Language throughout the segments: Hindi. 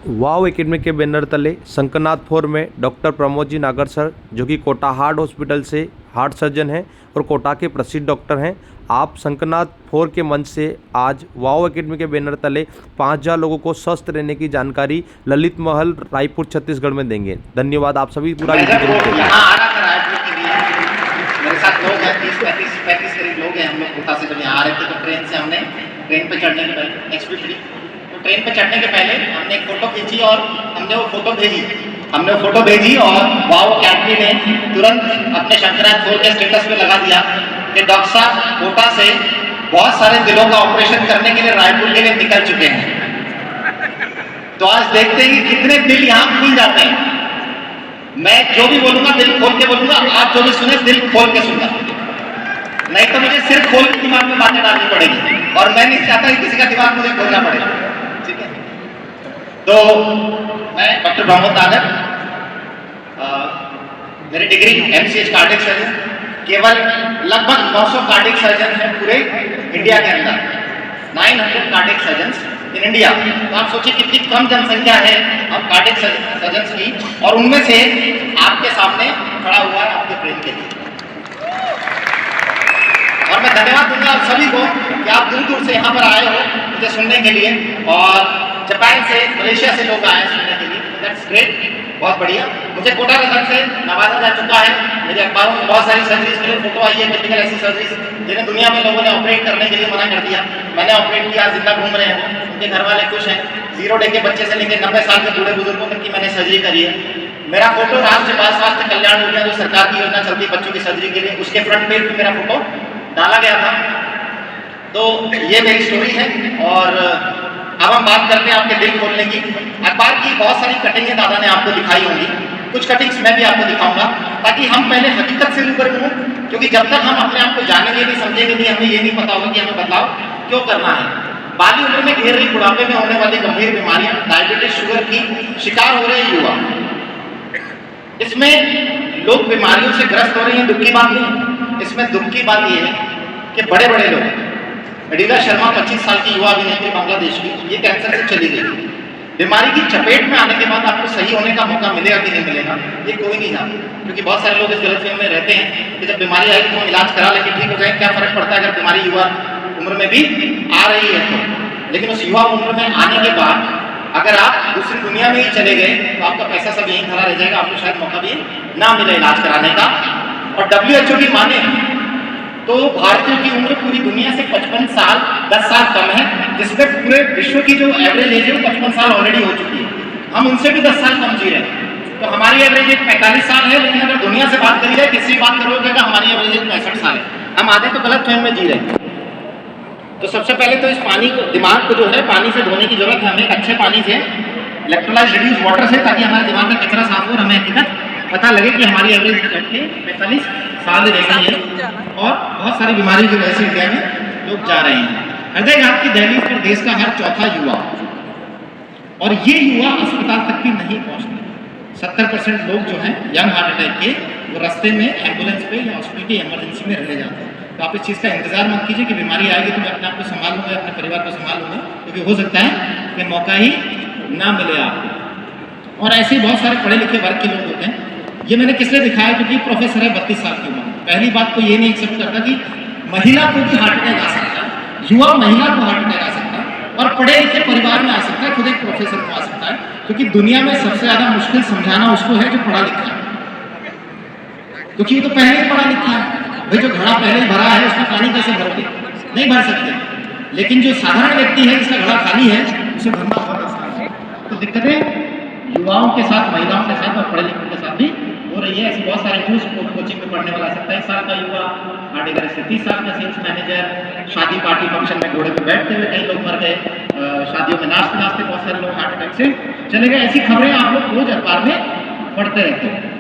वाव एकेडमी के बैनर तले शंकरनाथ 4 में डॉक्टर प्रमोद जी नागर सर, जो कि कोटा हार्ट हॉस्पिटल से हार्ट सर्जन हैं और कोटा के प्रसिद्ध डॉक्टर हैं, आप शंकरनाथ 4 के मंच से आज वाव एकेडमी के बैनर तले 5000 लोगों को स्वस्थ रहने की जानकारी ललित महल रायपुर छत्तीसगढ़ में देंगे। धन्यवाद। आप सभी पूरा वीडियो जरूर देखें। मेरे साथ लोग हैं 30-35 करीब लोग हैं। हम लोग कोटा से जब यहाँ आ रहे थे तो ट्रेन पे चढ़ने के पहले तो ट्रेन पे चढ़ने के पहले हमने एक फ़ोटो खींची और हमने वो फ़ोटो भेजी और वाव अकेडमी ने तुरंत अपने शंकरनाथ 4 के स्टेटस पे लगा दिया कि डॉक्टर साहब कोटा से बहुत सारे दिलों का ऑपरेशन करने के लिए रायपुर के लिए निकल चुके हैं। तो आज देखते हैं कि कितने दिल यहाँ खुल जाते हैं। मैं जो भी बोलूंगा दिल खोल के बोलूंगा, आप जो भी सुने दिल खोल के सुनना, नहीं तो मुझे सिर्फ खोल के दिमाग में बातें डालनी पड़ेगी और मैं नहीं चाहता कि किसी का दिमाग मुझे खोलना पड़े। ठीक है, तो मैं डॉक्टर प्रमोद नागर, मेरी डिग्री MCH कार्डियक सर्जन, केवल लगभग 900 कार्डियक सर्जन हैं पूरे इंडिया के अंदर, 900 कार्डियक सर्जन्स इन इंडिया। तो आप सोचिए कितनी कम जनसंख्या है अब कार्डियक सर्जन्स की, और उनमें से आपके सामने खड़ा हुआ है आपके प्रेम के लिए। और मैं धन्यवाद दूंगा आप सभी को कि आप दूर दूर से यहाँ पर आए हो मुझे सुनने के लिए, और जापान से, मलेशिया से लोग आए सुनने के लिए। दैट्स ग्रेट, बहुत बढ़िया। मुझे कोटा रिजल्ट से नवाजा जा चुका है। मेरे अखबारों में बहुत सारी सर्जरीज के लिए फोटो आई है, टिपिकल ऐसी सर्जरीज जिन्हें दुनिया में लोगों ने ऑपरेट करने के लिए मना कर दिया। मैंने ऑपरेट किया, जिंदा घूम रहे हैं, उनके घर वाले खुश हैं। 0 डे के बच्चे से लेकर 90 साल के बूढ़े बुजुर्गों तक की मैंने सर्जरी करी है। मेरा फोटो राष्ट्रीय बाल स्वास्थ्य कल्याण योजना, जो सरकार की योजना चलती है बच्चों की सर्जरी के लिए, उसके फ्रंट पेज पे मेरा फोटो डाला गया था। तो ये मेरी स्टोरी है, और अब हम बात करते हैं आपके दिल खोलने की। अखबार की बहुत सारी कटिंगें दादा ने आपको दिखाई होंगी, कुछ कटिंग्स मैं भी आपको दिखाऊंगा, ताकि हम पहले हकीकत से रूबरू हों, क्योंकि जब तक हम अपने आप को जानेंगे नहीं, समझेंगे नहीं, हमें ये नहीं पता होगा कि हमें बदलाव क्यों करना है। बाली उम्र में घेर रही बुढ़ापे में होने वाली गंभीर बीमारियां, डायबिटीज, शुगर की शिकार हो रहे युवा, इसमें लोग बीमारियों से ग्रस्त हो रहे हैं। दुख की बात नहीं, इसमें दुख की बात यह है कि बड़े बड़े लोग, अडिला शर्मा 25 साल की युवा अभिनेत्री बांग्लादेश की, ये कैंसर से चली गई। बीमारी की चपेट में आने के बाद आपको सही होने का मौका मिलेगा कि नहीं मिलेगा, ये कोई नहीं जानता, क्योंकि बहुत सारे लोग इस गलतफहमी में रहते हैं कि जब बीमारी आएगी तो हम इलाज करा लेके ठीक हो जाए, क्या फर्क पड़ता है अगर बीमारी युवा उम्र में भी आ रही है तो। लेकिन उस युवा उम्र में आने के बाद अगर आप दूसरी दुनिया में ही चले गए तो आपका पैसा सब यहीं खड़ा रह जाएगा, आपको शायद मौका भी ना मिले इलाज कराने का। और WHO की माने तो भारतीयों की उम्र पूरी दुनिया से 55 साल 10 साल कम है, जिसमें पूरे विश्व की जो एवरेज एज है वो 55 साल ऑलरेडी हो चुकी है। हम उनसे भी 10 साल कम जी रहे हैं। तो हमारी एवरेज एज 45 साल है, लेकिन अगर दुनिया से बात करी जाए, किससे बात करोगे कि हमारी एवरेज एज 65 साल है। हम आधे तो गलत फहम में जी रहे हैं। तो सबसे पहले तो इस पानी को, दिमाग को जो है पानी से धोने की जरूरत है हमें, अच्छे पानी से, इलेक्ट्रोलाइज रिड्यूस वाटर से, ताकि हमारे दिमाग का कचरा साफ हो और हमें हकीकत पता लगे कि हमारी एवरेज घट के 45 साल रह गई है। और बहुत सारी बीमारी की वजह से इंडिया में लोग जा रहे हैं। हृदयघात की दहलीज पर देश का हर चौथा युवा, और ये युवा अस्पताल तक भी नहीं पहुंचते। 70% लोग जो हैं यंग हार्ट अटैक के, वो रास्ते में एम्बुलेंस पे या हॉस्पिटल की इमरजेंसी में रह जाते हैं। तो आप इस चीज़ का इंतजार मत कीजिए कि बीमारी आएगी तो मैं अपने आप को संभालूंगा, अपने परिवार को संभालूंगा, क्योंकि हो सकता है कि मौका ही ना मिले आपको। और ऐसे बहुत सारे पढ़े लिखे वर्ग के लोग होते हैं। ये मैंने किस लिए दिखाया, क्योंकि प्रोफेसर है 32 साल की उम्र। पहली बात तो ये नहीं एक्सेप्ट करता कि महिला को भी हार्ट अटैक आ सकता है, युवा महिला को हार्ट अटैक आ सकता है, और पढ़े लिखे परिवार में आ सकता है, खुद एक प्रोफेसर को आ सकता है। क्योंकि दुनिया में सबसे ज्यादा मुश्किल समझाना उसको है जो पढ़ा लिखा है, क्योंकि ये तो पहले ही पढ़ा लिखा है। भाई जो घड़ा पहले ही भरा है उसमें पानी कैसे भरोगे, नहीं भर सकते। लेकिन जो साधारण व्यक्ति है जिसका घड़ा खाली है उसे भरना बहुत आसान है। तो दिक्कतें युवाओं के साथ, महिलाओं के साथ और पढ़े लिखों के साथ भी हो रही है। ऐसे बहुत सारे न्यूज कोचिंग में पढ़ने वाला 27 साल का युवा हार्ट अटैक से, 30 साल का सेल्स मैनेजर शादी पार्टी फंक्शन में घोड़े पे बैठते हुए कई लोग मर गए, शादियों में नाचते नाचते बहुत सारे लोग हार्ट अटैक से चले गए। ऐसी खबरें आप लोग रोज अखबार में पढ़ते रहते हैं।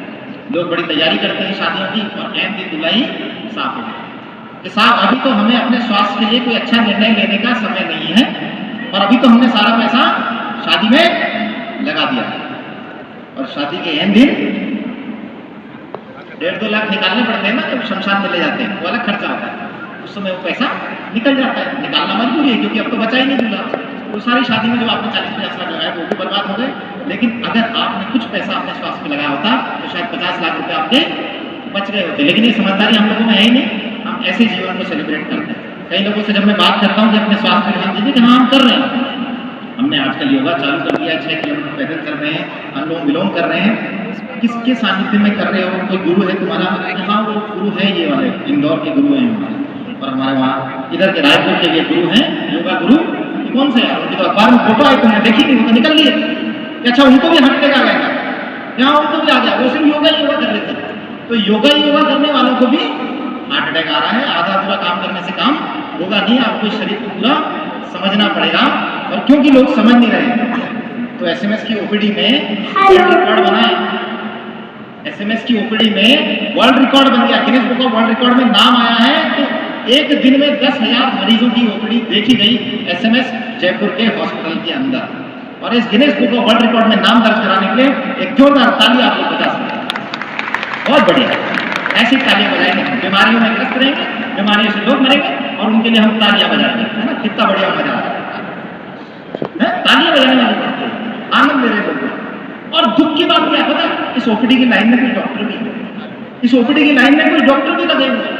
लोग बड़ी तैयारी करते हैं शादियों की, और ऐन दिन दुल्हा ही साफ हो गए। साहब अभी तो हमें अपने स्वास्थ्य के लिए कोई अच्छा निर्णय लेने का समय नहीं है, और अभी तो हमने सारा पैसा शादी में लगा दिया है, और शादी के ऐन दिन 1.5-2 लाख निकालने पड़ते हैं ना, जब शमशान में ले जाते हैं, वो अलग खर्चा होता है। उस समय वो पैसा निकल जाता है, निकालना मजबूरी है, क्योंकि अब तो बचा ही नहीं दूल्हा। वो सारी शादी में जो आपने 40-50 लाख लगाए वो भी बर्बाद हो गए। लेकिन अगर आपने कुछ पैसा अपने स्वास्थ्य में लगाया होता तो शायद 50 लाख रुपए आपके बच गए होते। लेकिन ये समझदारी हम लोगों में है ही नहीं, हम ऐसे जीवन को सेलिब्रेट करते हैं। कई लोगों से जब मैं बात करता हूँ कि अपने स्वास्थ्य पर ध्यान दीजिए, कि हाँ हम कर रहे हैं, हमने आजकल योगा चालू कर दिया, 6 किलोमीटर पैदल कर रहे हैं, अनुलोम विलोम कर रहे हैं। किसके सानिध्य में कर रहे हो? कोई गुरु है तुम्हारा? हाँ वो गुरु है, ये वाले इंदौर के गुरु हैं हमारे, और हमारे वहाँ इधर के रायपुर के ये गुरु हैं, योगा गुरु। कौन से यार? उनकी तो अखबार में फोटो आई, तुमने देखी नहीं? वो तो निकल लिए। अच्छा उनको भी हार्ट अटैक आ गया था? यहाँ उनको भी आ गया, वो सिर्फ योगा कर रहे थे। तो योगा करने वालों को भी हार्ट अटैक आ रहा है। आधा अधूरा काम करने से काम होगा नहीं, आपको शरीर को पूरा समझना पड़ेगा। और क्योंकि लोग समझ नहीं रहे तो एसएमएस की ओपीडी में रिकॉर्ड बना है। एसएमएस की ओपीडी में वर्ल्ड रिकॉर्ड बन गया, Guinness book of world record में नाम आया है कि एक दिन में 10,000 मरीजों की ओपीडी देखी गई एसएमएस जयपुर के हॉस्पिटल के अंदर। और इस Guinness book of world record में नाम दर्ज कराने के लिए एक जोरदार ताली आप लोग बजा सकते हैं। बहुत बढ़िया, ऐसी तालियां बजाएंगे। बीमारियों में ग्रस्त रहेंगे, बीमारियों से लोग मरेंगे और उनके लिए हम तालियां बजाएंगे, है ना? कितना बढ़िया मजा आ रहा है। तालियां बजाने वाली बात है, आनंद ले रहे लोग। और दुख की बात क्या है पता है? इस ओपीडी की लाइन में कोई डॉक्टर भी है, इस ओपीडी की लाइन में कोई डॉक्टर भी लगे हुए।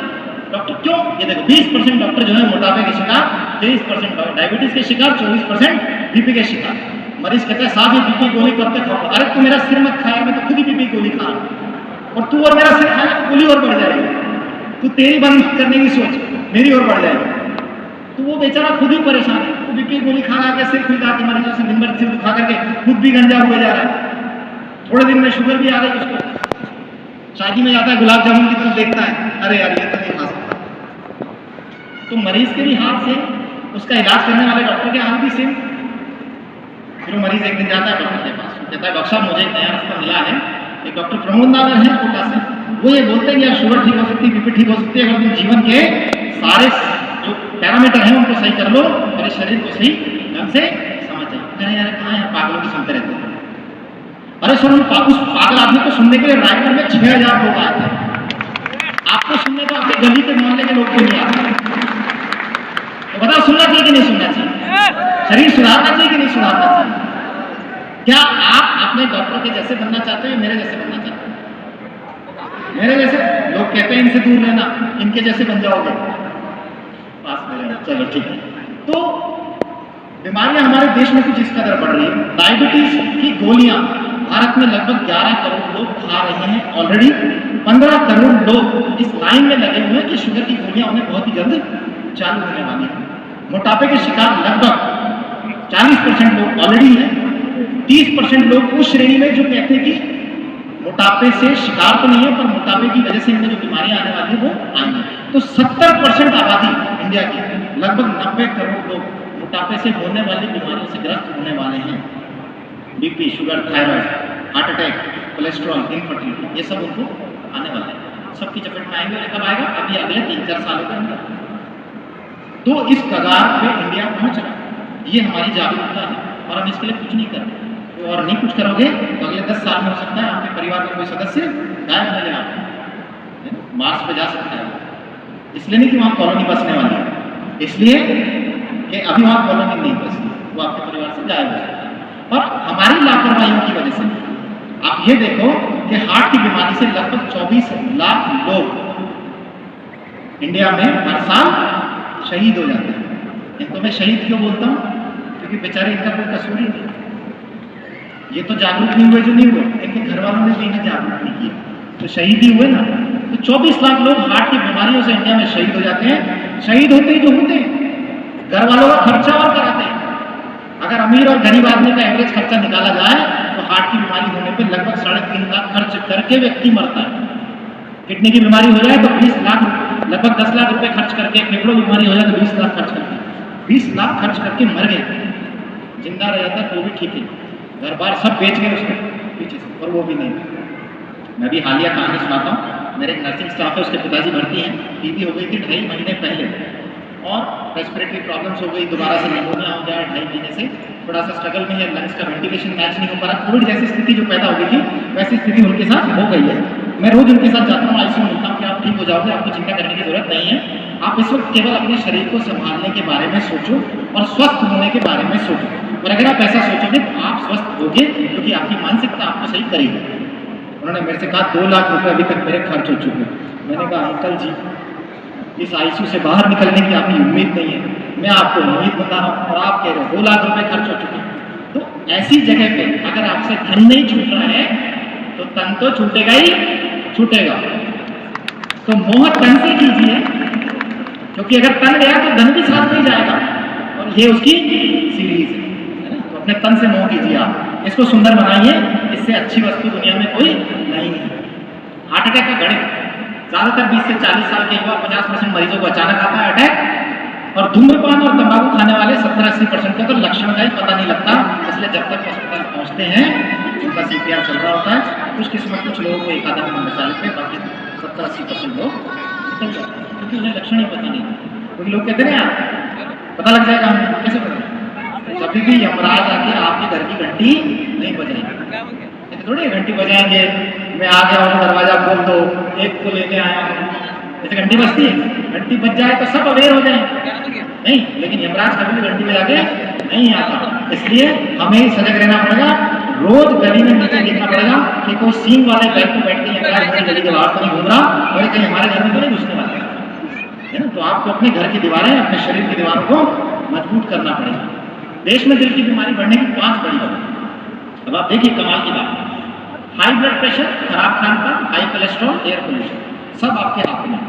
डॉक्टर क्यों? ये देखो 20% डॉक्टर जो है मोटापे के शिकार, 23% डायबिटीज के शिकार, 24% बीपी के शिकार। मरीज कहता है साहब ये बीपी गोली कब तक खाऊंगा? अरे तू मेरा सिर मत खाया, मैं तो खुद ही बीपी गोली खा रहा हूं। और तू और मेरा सिर खाया तो गोली और बढ़ जाएगी। तू तेरी बंद करने की सोच, मेरी और बढ़ जाएगी। तो वो बेचारा खुद ही परेशान है, वो बीपी गोली खा के सिर खुदा के मरीजों से दिन भर सिर दुखा करके खुद भी गंजा हुए जा रहा है। थोड़े दिन में शुगर भी आ गई उसको। शादी में जाता है गुलाब जामुन की तरफ देखता है, अरे यार ये तो नहीं खा सकता। तो मरीज के भी हाथ से, उसका इलाज करने वाले डॉक्टर के हाथ भी सेम। फिर वो मरीज एक दिन जाता है डॉक्टर के पास, कहता है डॉक्टर साहब मुझे एक नया रास्ता मिला है। एक डॉक्टर प्रमोद नागर है कोटा से, वो ये बोलते हैं कि यार शुगर ठीक हो सकती है, बीपी ठीक हो सकती है अगर तुम जीवन के सारे जो पैरामीटर हैं उनको सही कर लो और इस शरीर को सही ढंग से समझ जाओ। कह यार कहाँ है, पागलों की सुनते रहते हैं। अरे सर उस पागल आदमी को सुनने के लिए रायपुर में 6,000 लोग आए थे। आपको सुनने तो आपके गली के मोहल्ले के लोग क्यों नहीं आते? तो बताओ सुनना चाहिए कि नहीं सुनना चाहिए? शरीर सुधारना चाहिए कि नहीं सुधारना चाहिए? क्या आप अपने डॉक्टर के जैसे बनना चाहते हो या मेरे जैसे बनना चाहते हो? मेरे जैसे? लोग कहते हैं इनसे दूर रहना, इनके जैसे बन जाओगे, पास में रहना। चलो ठीक है। तो बीमारियां हमारे देश में कुछ इस कदर बढ़ रही है। डायबिटीज की गोलियां भारत में लगभग 11 करोड़ लोग खा रहे हैं ऑलरेडी। 15 करोड़ लोग इस लाइन में लगे हुए हैं कि शुगर की गोलियां उन्हें बहुत ही जल्द चालू होने वाली है। मोटापे के शिकार लगभग 40% लोग ऑलरेडी हैं। 30% लोग उस श्रेणी में जो कहते हैं कि मोटापे से शिकार तो नहीं है पर मोटापे की वजह से इनमें जो बीमारियां आने वाली है वो आएंगी। तो 70% आबादी इंडिया की, लगभग 90 करोड़ लोग मोटापे से होने वाली बीमारियों से ग्रस्त होने वाले हैं। BP, sugar, thyroid, heart attack, cholesterol, infertility, ये सब उनको आने वाला है। सबकी चपेट में आएंगे। और कब आएगा? अभी अगले 3-4 सालों के अंदर। तो इस कगार पे इंडिया पहुंच रहा है। ये हमारी जागरूकता है और हम इसके लिए कुछ नहीं कर रहे। और नहीं कुछ करोगे तो अगले 10 साल में हो सकता है आपके परिवार का कोई सदस्य गायब हो जाए, आपको मार्स पे जा सकता है। इसलिए नहीं कि वहाँ कॉलोनी बसने वाली है, इसलिए कि अभी वहाँ कॉलोनी नहीं बसती, वो आपके परिवार से गायब हो सकता है। और हमारी लापरवाहियों की वजह से आप ये देखो कि हार्ट की बीमारी से लगभग 24 लाख लोग इंडिया में हर साल शहीद हो जाते हैं। इनको मैं शहीद क्यों बोलता हूँ? क्योंकि बेचारे इनका कोई कसूर ही नहीं। ये तो जागरूक नहीं हुए जो नहीं हुए, इनके घर वालों ने भी इन्हें जागरूक नहीं किया, तो शहीद ही हुए ना। तो 24 लाख लोग हार्ट की बीमारियों से इंडिया में शहीद हो जाते हैं। शहीद होते ही जो होते हैं, घर वालों का खर्चा और कराते हैं। अगर अमीर और गरीब आदमी का एवरेज खर्चा निकाला जाए तो हार्ट की बीमारी होने पर लगभग 3.5 लाख खर्च करके व्यक्ति मरता है। किडनी की बीमारी हो जाए तो 20 लाख, लगभग 10 लाख रुपए खर्च करके, फेफड़ों की बीमारी हो जाए तो 20 लाख खर्च करके, 20 लाख खर्च करके मर गए। जिंदा रह जाता तो भी ठीक है, घर बार सब बेच गए उसके पीछे से, और वो भी नहीं। मैं भी हालिया कहानी सुनाता हूँ। मेरे एक नर्सिंग स्टाफ है, उसके पिताजी भर्ती हैं, टीबी हो गई थी 2.5 महीने पहले और रेस्पिरेटरी प्रॉब्लम्स हो गई, दोबारा से निमोनिया हो गया 2.5 महीने से, थोड़ा सा स्ट्रगल में है, लंग्स का वेंटिलेशन मैच नहीं हो पा रहा। कोविड जैसी स्थिति जो पैदा हो गई थी वैसी स्थिति उनके साथ हो गई है। मैं रोज उनके साथ जाता हूँ, आईसीयू मिलता हूँ कि आप ठीक हो जाओगे, आपको चिंता करने की जरूरत नहीं है। आप इस वक्त केवल अपने शरीर को संभालने के बारे में सोचो और स्वस्थ होने के बारे में सोचो। और अगर आप ऐसा सोचोगे तो आप स्वस्थ होगे, क्योंकि आपकी मानसिकता आपको सही करेगी। उन्होंने मेरे से कहा 2 लाख रुपए अभी तक मेरे खर्च हो चुके। मैंने कहा अंकल जी, इस आईसीयू से बाहर निकलने की आपकी उम्मीद नहीं है, मैं आपको उम्मीद बता रहा हूँ, और आप कह रहे हो 2 लाख रुपए खर्च हो चुके। तो ऐसी जगह पे अगर आपसे धन नहीं छूट रहा है तो तन तो छूटेगा ही छूटेगा। तो मोह तन से कीजिए, क्योंकि अगर तन गया तो धन भी साथ नहीं जाएगा, और ये उसकी सीरीज है ना। तो अपने तन से मोह कीजिए, आप इसको सुंदर बनाइए, इससे अच्छी वस्तु दुनिया में कोई नहीं है। हार्ट अटैक का गणित ज्यादातर 20 से 40 साल के युवा 50% मरीजों को अचानक आता है अटैक, और धूम्रपान और तंबाकू खाने वाले 70-80% का तो लक्षण का ही पता नहीं लगता। इसलिए जब तक अस्पताल पहुंचते हैं उनका CPR चल रहा होता है, खुशकिस्मत कुछ लोगों को एक आधा में बचा लेते हैं, बाकी 70-80% लोग निकल जाते हैं, क्योंकि उन्हें लक्षण ही पता नहीं। क्योंकि लोग कहते हैं यार पता लग जाएगा, हमें कैसे पता? कभी भी यमराज आके आपके घर की घंटी नहीं बजाएंगे, थोड़ी घंटी बजाएंगे, मैं आ गया हूँ दरवाजा खोल दो, एक को लेके आया हूँ, जैसे घंटी बजती है, घंटी बज जाए तो सब अवेयर हो जाए नहीं, लेकिन यमराज कभी भी घंटी बजा के नहीं आता। इसलिए हमें सजग रहना पड़ेगा, रोज गली में नीचे देखना पड़ेगा कि कोई सींग वाले बैग पे बैठ के यमराज हमारी गली के बाहर तो नहीं घूम रहा, और कहीं हमारे घर में तो नहीं घुसने वाला है ना। तो आपको अपने घर की दीवारें, अपने शरीर की दीवारों को मजबूत करना पड़ेगा। देश में दिल की बीमारी बढ़ने की 5 बड़ी वजह। अब आप देखिए कमाल की बात, हाई ब्लड प्रेशर, खराब खान पान, हाई कोलेस्ट्रॉल, एयर पोल्यूशन, सब आपके हाथ में।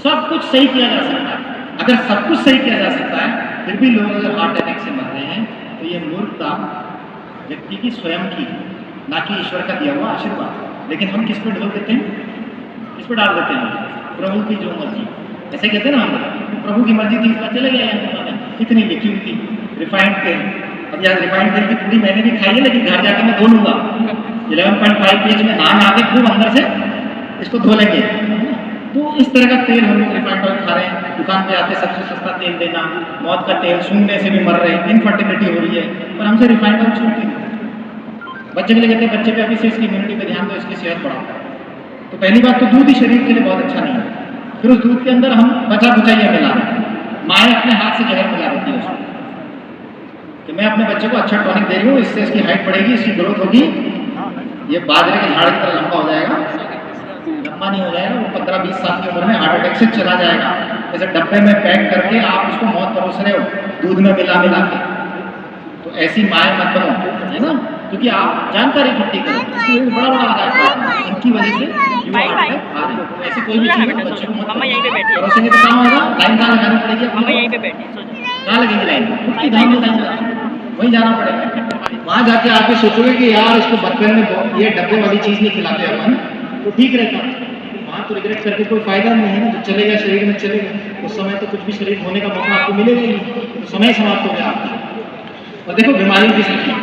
सब कुछ सही किया जा सकता है। अगर सब कुछ सही किया जा सकता है, फिर भी लोग अगर हार्ट अटैक से मर रहे हैं, तो ये मूर्खता व्यक्ति की स्वयं की, ना कि ईश्वर का दिया हुआ आशीर्वाद। लेकिन हम किस पे ढोल देते हैं, किस पे डाल देते हैं? प्रभु की जो मर्जी, ऐसे कहते हैं ना हम, प्रभु की मर्जी थी, इसमें चले गए। कितनी लिखी हुई थी रिफाइंड तेल, अब यार रिफाइंड तेल की पूरी मैंने भी खाई है, लेकिन घर जाके मैं धो लूंगा। 11.5 pH में नाम आके खूब अंदर से इसको धो लेंगे। तो इस तरह का तेल हम लोग रिफाइंड ऑयल खा रहे हैं, दुकान पे आते सबसे सस्ता तेल देना, मौत का तेल, सूंघने से भी मर रहे हैं, इनफर्टिलिटी हो रही है, पर हमसे रिफाइंड ऑयल छूटती है। बच्चे के लिए कहते हैं बच्चे पे अभी से इसकी इम्यूनिटी पे ध्यान दो, इसकी सेहत बढ़ाओ। तो पहली बात तो दूध ही शरीर के लिए बहुत अच्छा नहीं है, फिर उस दूध के अंदर हम बचा बुचाइया मिला रहे हैं, माएँ अपने हाथ से जहर मिला देती है उसको, कि मैं अपने बच्चे को अच्छा टॉनिक दे रही हूँ, इससे इसकी हाइट बढ़ेगी, इसकी ग्रोथ होगी, ये बाजरे के झाड़ की तरह लंबा हो जाएगा। लंबा नहीं हो जाएगा, वो 15-20 साल की उम्र में हार्ट अटैक से चला जाएगा। जैसे डब्बे में पैक करके आप उसको मौत परोस रहे हो, दूध में मिला मिला के। तो ऐसी माएँ मत बनो, है ना, क्योंकि आप जानकारी इकट्ठी करो, इसकी बड़ा बड़ा आधा इनकी वजह से युवा हार्ट अटैक आ रहे हैं। तो ऐसी कोई भी चीज़ बच्चे को मत परोसेंगे तो काम होगा। लाइन कहाँ लगानी पड़ेगी? कहाँ लगेगी लाइन? उसकी धाम में लाइन, वहीं जाना पड़ेगा। वहाँ जाके आप सोचोगे कि यार इसको बचपन में ये डब्बे वाली चीज़ नहीं खिलाते अपन, तो ठीक रहता। वहाँ तो रिग्रेट करके कोई फायदा नहीं है ना, जो चलेगा शरीर में चलेगा, उस समय तो कुछ भी शरीर होने का मौका आपको मिलेगा ही, तो समय समाप्त हो गया आपका। और देखो बीमारी की संख्या,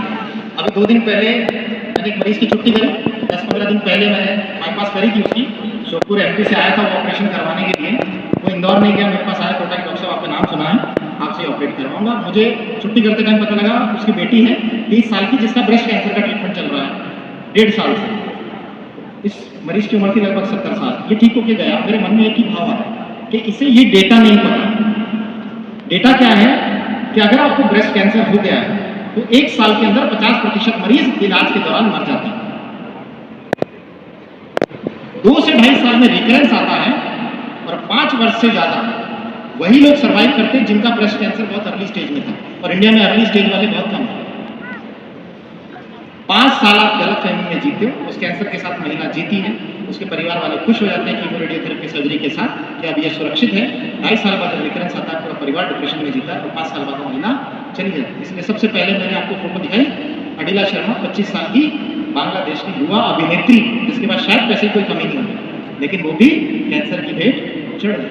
अभी 2 दिन पहले मैंने एक मरीज की छुट्टी करी, 10-15 दिन पहले मैंने बाईपास करी थी उसकी, शोकपुर MP से आया था वो ऑपरेशन करवाने के लिए, वो इंदौर नहीं गया, मेरे पास आया, कोटा के डॉक्टर साहब आपका नाम सुना है, आपसे ऑपरेट करवाऊंगा। मुझे छुट्टी करते टाइम पता लगा उसकी बेटी है 30 साल की, जिसका ब्रेस्ट कैंसर का ट्रीटमेंट चल रहा है 1.5 साल से। इस मरीज की उम्र थी लगभग 70 साल। ये ठीक होके गया। मेरे मन में एक ही भाव आया कि इसे ये डेटा नहीं पता। डेटा क्या है कि अगर आपको ब्रेस्ट कैंसर हो गया है तो 1 साल के अंदर 50% मरीज इलाज के दौरान मर जाते हैं। 2 से 2.5 साल में रिकरेंस आता है, और 5 वर्ष से ज्यादा वही लोग सर्वाइव करते हैं जिनका ब्रेस्ट कैंसर बहुत अर्ली स्टेज में था, और इंडिया में अर्ली स्टेज वाले बहुत कम हैं। 5 साल आप गलत फहमी में जीते हो, उस कैंसर के साथ महिला जीती है, उसके परिवार वाले खुश हो जाते हैं कीमो रेडियोथेरेपी सर्जरी के साथ कि अब ये सुरक्षित है। 2.5 साल बाद रिकरेंस आता है, पूरा परिवार डिप्रेशन में जीता है, और 5 साल बाद महिला चली जाती है। इसलिए सबसे पहले मैंने आपको फोटो दिखाई, अडिला शर्मा 25 साल की बांग्लादेश की युवा अभिनेत्री, जिसके बाद शायद पैसे कोई कमी नहीं होती, लेकिन वो भी कैंसर की भेंट चढ़ गई।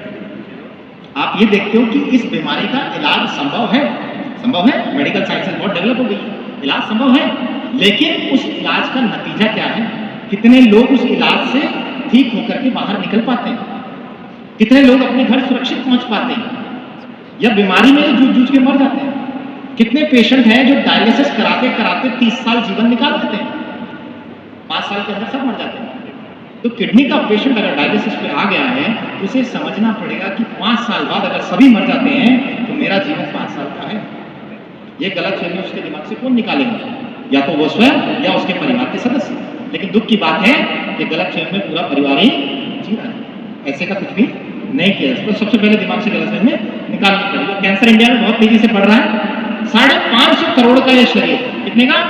आप ये देखते हो कि इस बीमारी का इलाज संभव है, संभव है, मेडिकल साइंसेस बहुत डेवलप हो गई, इलाज संभव है, लेकिन उस इलाज का नतीजा क्या है? कितने लोग उस इलाज से ठीक होकर के बाहर निकल पाते हैं? कितने लोग अपने घर सुरक्षित पहुंच पाते हैं, या बीमारी में जूझ के मर जाते हैं? कितने पेशेंट हैं जो डायलिसिस कराते कराते 30 साल जीवन निकाल देते हैं, 5 साल के अंदर सब मर जाते हैं। तो किडनी का पेशेंट अगर डायलिसिस पे आ गया है तो उसे समझना पड़ेगा कि 5 साल बाद अगर सभी मर जाते हैं तो मेरा जीवन 5 साल का है। ये गलत फहमी उसके दिमाग से कौन निकालेगा? या तो वो स्वयं या उसके परिवार के सदस्य। लेकिन दुख की बात है कि गलत फहमी में पूरा परिवार ही जी रहा है। ऐसे का कुछ भी नहीं किया। तो सबसे पहले दिमाग से गलत फहमी निकालनी पड़ेगी। कैंसर इंडिया में बहुत तेजी से बढ़ रहा है। 550 करोड़ का ये शरीर, कितने का?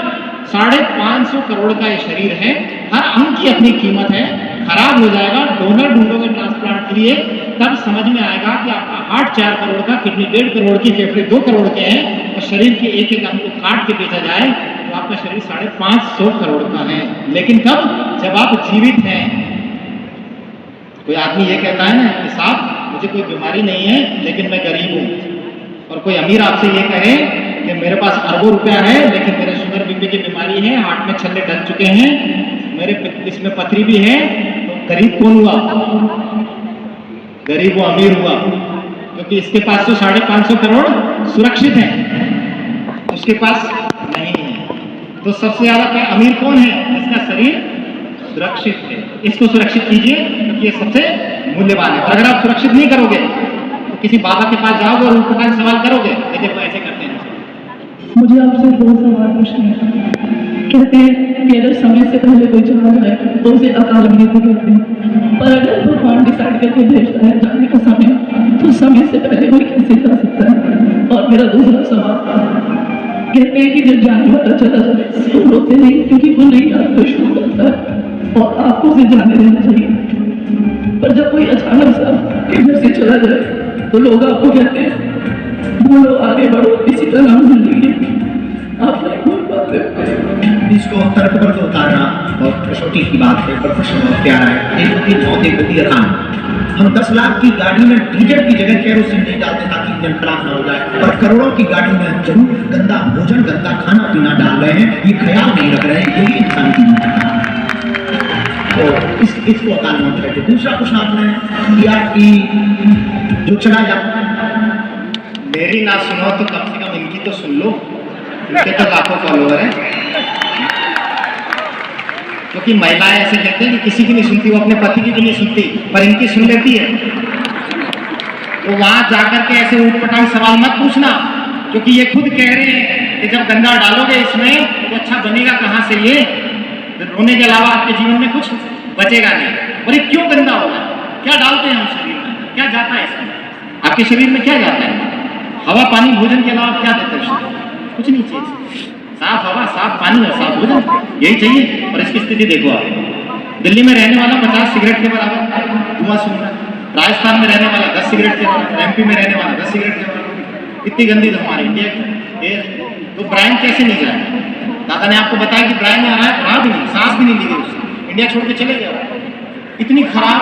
550 करोड़ का ये शरीर है। हर अंग की अपनी कीमत है। खराब हो जाएगा, डोनर ढूंढोगे ट्रांसप्लांट के लिए, तब समझ में आएगा कि आपका हार्ट 4 करोड़ का, किडनी 1.5 करोड़ की, फेफड़े 2 करोड़ के हैं और शरीर के एक एक अंग को काट के बेचा जाए तो आपका शरीर 550 करोड़ का है। लेकिन कब? जब आप जीवित हैं। कोई आदमी ये कहता है ना कि साहब मुझे कोई बीमारी नहीं है लेकिन मैं गरीब हूं, और कोई अमीर आपसे ये कहे कि मेरे पास अरबों रुपया है लेकिन मेरे शुगर बीपी की बीमारी है, हार्ट में छल्ले डल चुके हैं, मेरे इसमें पथरी भी है, तो गरीब कौन हुआ? गरीब वो अमीर हुआ, क्योंकि इसके पास तो 550 करोड़ सुरक्षित है, उसके पास नहीं है। तो सबसे ज्यादा अमीर कौन है? जिसका शरीर सुरक्षित है। इसको सुरक्षित कीजिए क्योंकि ये सबसे मूल्यवान है। और अगर आप सुरक्षित नहीं करोगे तो किसी बाबा के पास जाओगे और उनको सवाल करोगे, देखो ऐसे करते हैं। मुझे आपसे 2 सवाल पूछने हैं। कहते हैं कि अगर समय से पहले कोई चला जाए तो उसे अकाल मृत्यु कहते हैं, पर अगर भगवान डिसाइड करके भेजता है जाने का समय, तो समय से पहले कोई कैसे जा सकता है? और मेरा दूसरा सवाल, कहते हैं कि जब जाने वाला चला जाए तो रोते नहीं, क्योंकि वो नई यात्रा शुरू करता है और आपको उसे जाने देना चाहिए। पर जब कोई अचानक सा घर से चला जाए तो लोग आपको कहते हैं बोलो, आगे बढ़ो, इसी तरह जिंदगी आप नहीं बोल पाते। इसको तर्क पर उतारना बहुत कसौटी की बात है, पर प्रश्न बहुत प्यारा है। एक होती मौत, एक होती अकाल। हम 10 लाख की गाड़ी में डीजल की जगह केरोसिन नहीं डालते ताकि इंजन खराब ना हो जाए, और करोड़ों की गाड़ी में जरूर गंदा भोजन, गंदा खाना पीना डाल रहे हैं, ये ख्याल नहीं रख रहे हैं, यही इंसान की जिंदगी है। तो इसको अकाल मौत कहते हैं। दूसरा प्रश्न आपने किया कि जो चला जाता, मेरी ना सुनो तो कम से कम इनकी तो सुन लो, इनके तो लाखों फॉलोअर हैं। क्योंकि महिलाएं ऐसे कहते हैं कि किसी की नहीं सुनती, वो अपने पति की भी नहीं सुनती, पर इनकी सुन लेती है। तो वहां जाकर के ऐसे ऊटपटांग सवाल मत पूछना, क्योंकि ये खुद कह रहे हैं कि जब गंगा डालोगे इसमें तो अच्छा बनेगा कहाँ से? ये रोने के अलावा आपके जीवन में कुछ बचेगा नहीं। और ये क्यों गंदा होगा? क्या डालते हैं हम शरीर में? क्या जाता है इसमें? आपके शरीर में क्या जाता है? हवा, पानी, भोजन के अलावा क्या देते हैं? कुछ नहीं चाहिए। साफ हवा, साफ पानी और साफ भोजन, यही चाहिए। और इसकी स्थिति देखो आप, दिल्ली में रहने वाला 50 सिगरेट के बराबर धुआं सूंघ रहा है, राजस्थान में रहने वाला 10 सिगरेट के बराबर, एमपी में रहने वाला 10 सिगरेट के बराबर। इतनी गंदी तो हमारे इंडिया की। तो ब्रायन कैसे नहीं जाए? दादा ने आपको बताया कि ब्रायन में आ रहा है, रहा भी नहीं, सांस भी नहीं ली गई उससे, इंडिया छोड़ के चले गया। इतनी खराब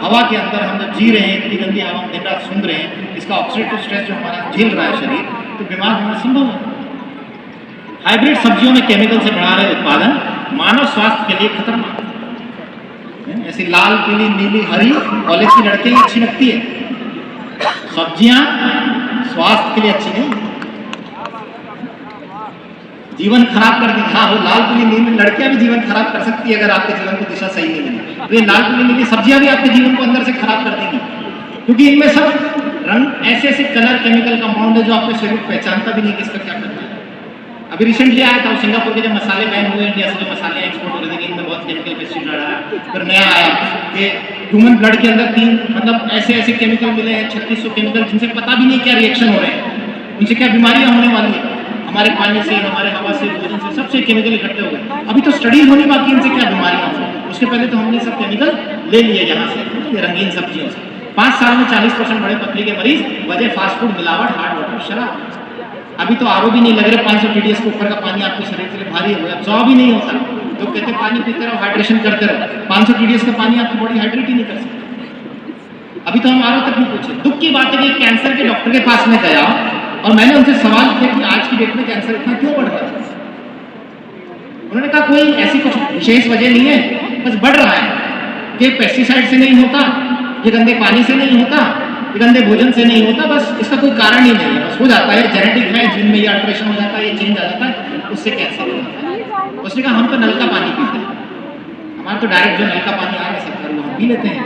हवा के अंदर हम जब जी रहे हैं, इतनी गंदी हवा हम दिन रात सूंघ रहे हैं, इसका ऑक्सीडेटिव स्ट्रेस जो हमारा झेल रहा है शरीर, तो बीमार होना संभव है। हाइब्रिड सब्जियों में केमिकल से बढ़ा रहे उत्पादन मानव स्वास्थ्य के लिए खतरनाक है। ऐसी लाल, पीली, नीली, हरी कॉलेज की लड़कियां अच्छी लगती है, सब्जियां स्वास्थ्य के लिए अच्छी नहीं, जीवन खराब कर दी। हाँ, वो लाल, पीली, नीली लड़कियां भी जीवन खराब कर सकती है अगर आपके जीवन को दिशा सही नहीं मिली। तो ये लाल, पीली, नीली सब्जियां भी आपके जीवन को अंदर से खराब कर देंगी, क्योंकि इनमें सब रंग ऐसे ऐसे कलर केमिकल कंपाउंड है जो आपके शरीर को पहचानता भी नहीं किसका क्या करना है। अभी रिसेंटली आया था सिंगापुर के जब मसाले बैन हुए, इंडिया से जो मसाले एक्सपोर्ट हो रहे थे, इनमें बहुत केमिकल पेस्टिसाइड डाला, फिर नया आया कि ह्यूमन ब्लड के अंदर 3 मतलब ऐसे ऐसे केमिकल मिले हैं, 3600 केमिकल, जिनसे पता भी नहीं क्या रिएक्शन हो रहे हैं, उनसे क्या बीमारियां होने वाली है। हमारे पानी से, हमारे हवा से, भोजन से, सबसे केमिकल इकट्ठे हो गए। अभी तो स्टडी होनी बाकी इनसे क्या बीमारियां हो, उसके पहले तो हमने सब केमिकल ले लिए यहाँ से, रंगीन सब्जियों से। 5 साल में 40% बड़े पतले के मरीज, वजह फास्ट फूड, मिलावट, हार्ड वाटर, शराब। अभी तो आरओ भी नहीं लग रहे, 500 TDS के ऊपर का पानी आपके शरीर के लिए भारी हो गया, एब्जॉर्ब ही नहीं होता। लोग कहते हैं पानी पीते रहो, हाइड्रेशन करते रहो, 500 TDS का पानी आपकी बॉडी हाइड्रेट ही नहीं कर सकती। अभी तो हम आरओ तक नहीं पूछे। दुख की बात है कि कैंसर के डॉक्टर के पास में गया और मैंने उनसे सवाल किया कि आज की डेट में कैंसर इतना क्यों बढ़ रहा है? उन्होंने कहा कोई ऐसी कुछ विशेष वजह नहीं है, बस बढ़ रहा है। कि पेस्टिसाइड से नहीं होता, ये गंदे पानी से नहीं होता, ये गंदे भोजन से नहीं होता, बस इसका कोई कारण ही नहीं है, बस हो जाता है, जेनेटिक है, जीन में ये अल्ट्रेशन हो जाता है, ये चेंज आ जाता है, उससे कैंसर हो जाता है। उसने कहा हम तो नल का पानी पीते हैं, हमारे तो डायरेक्ट जो नल का पानी आ रहा है सरकारी हम पी लेते हैं।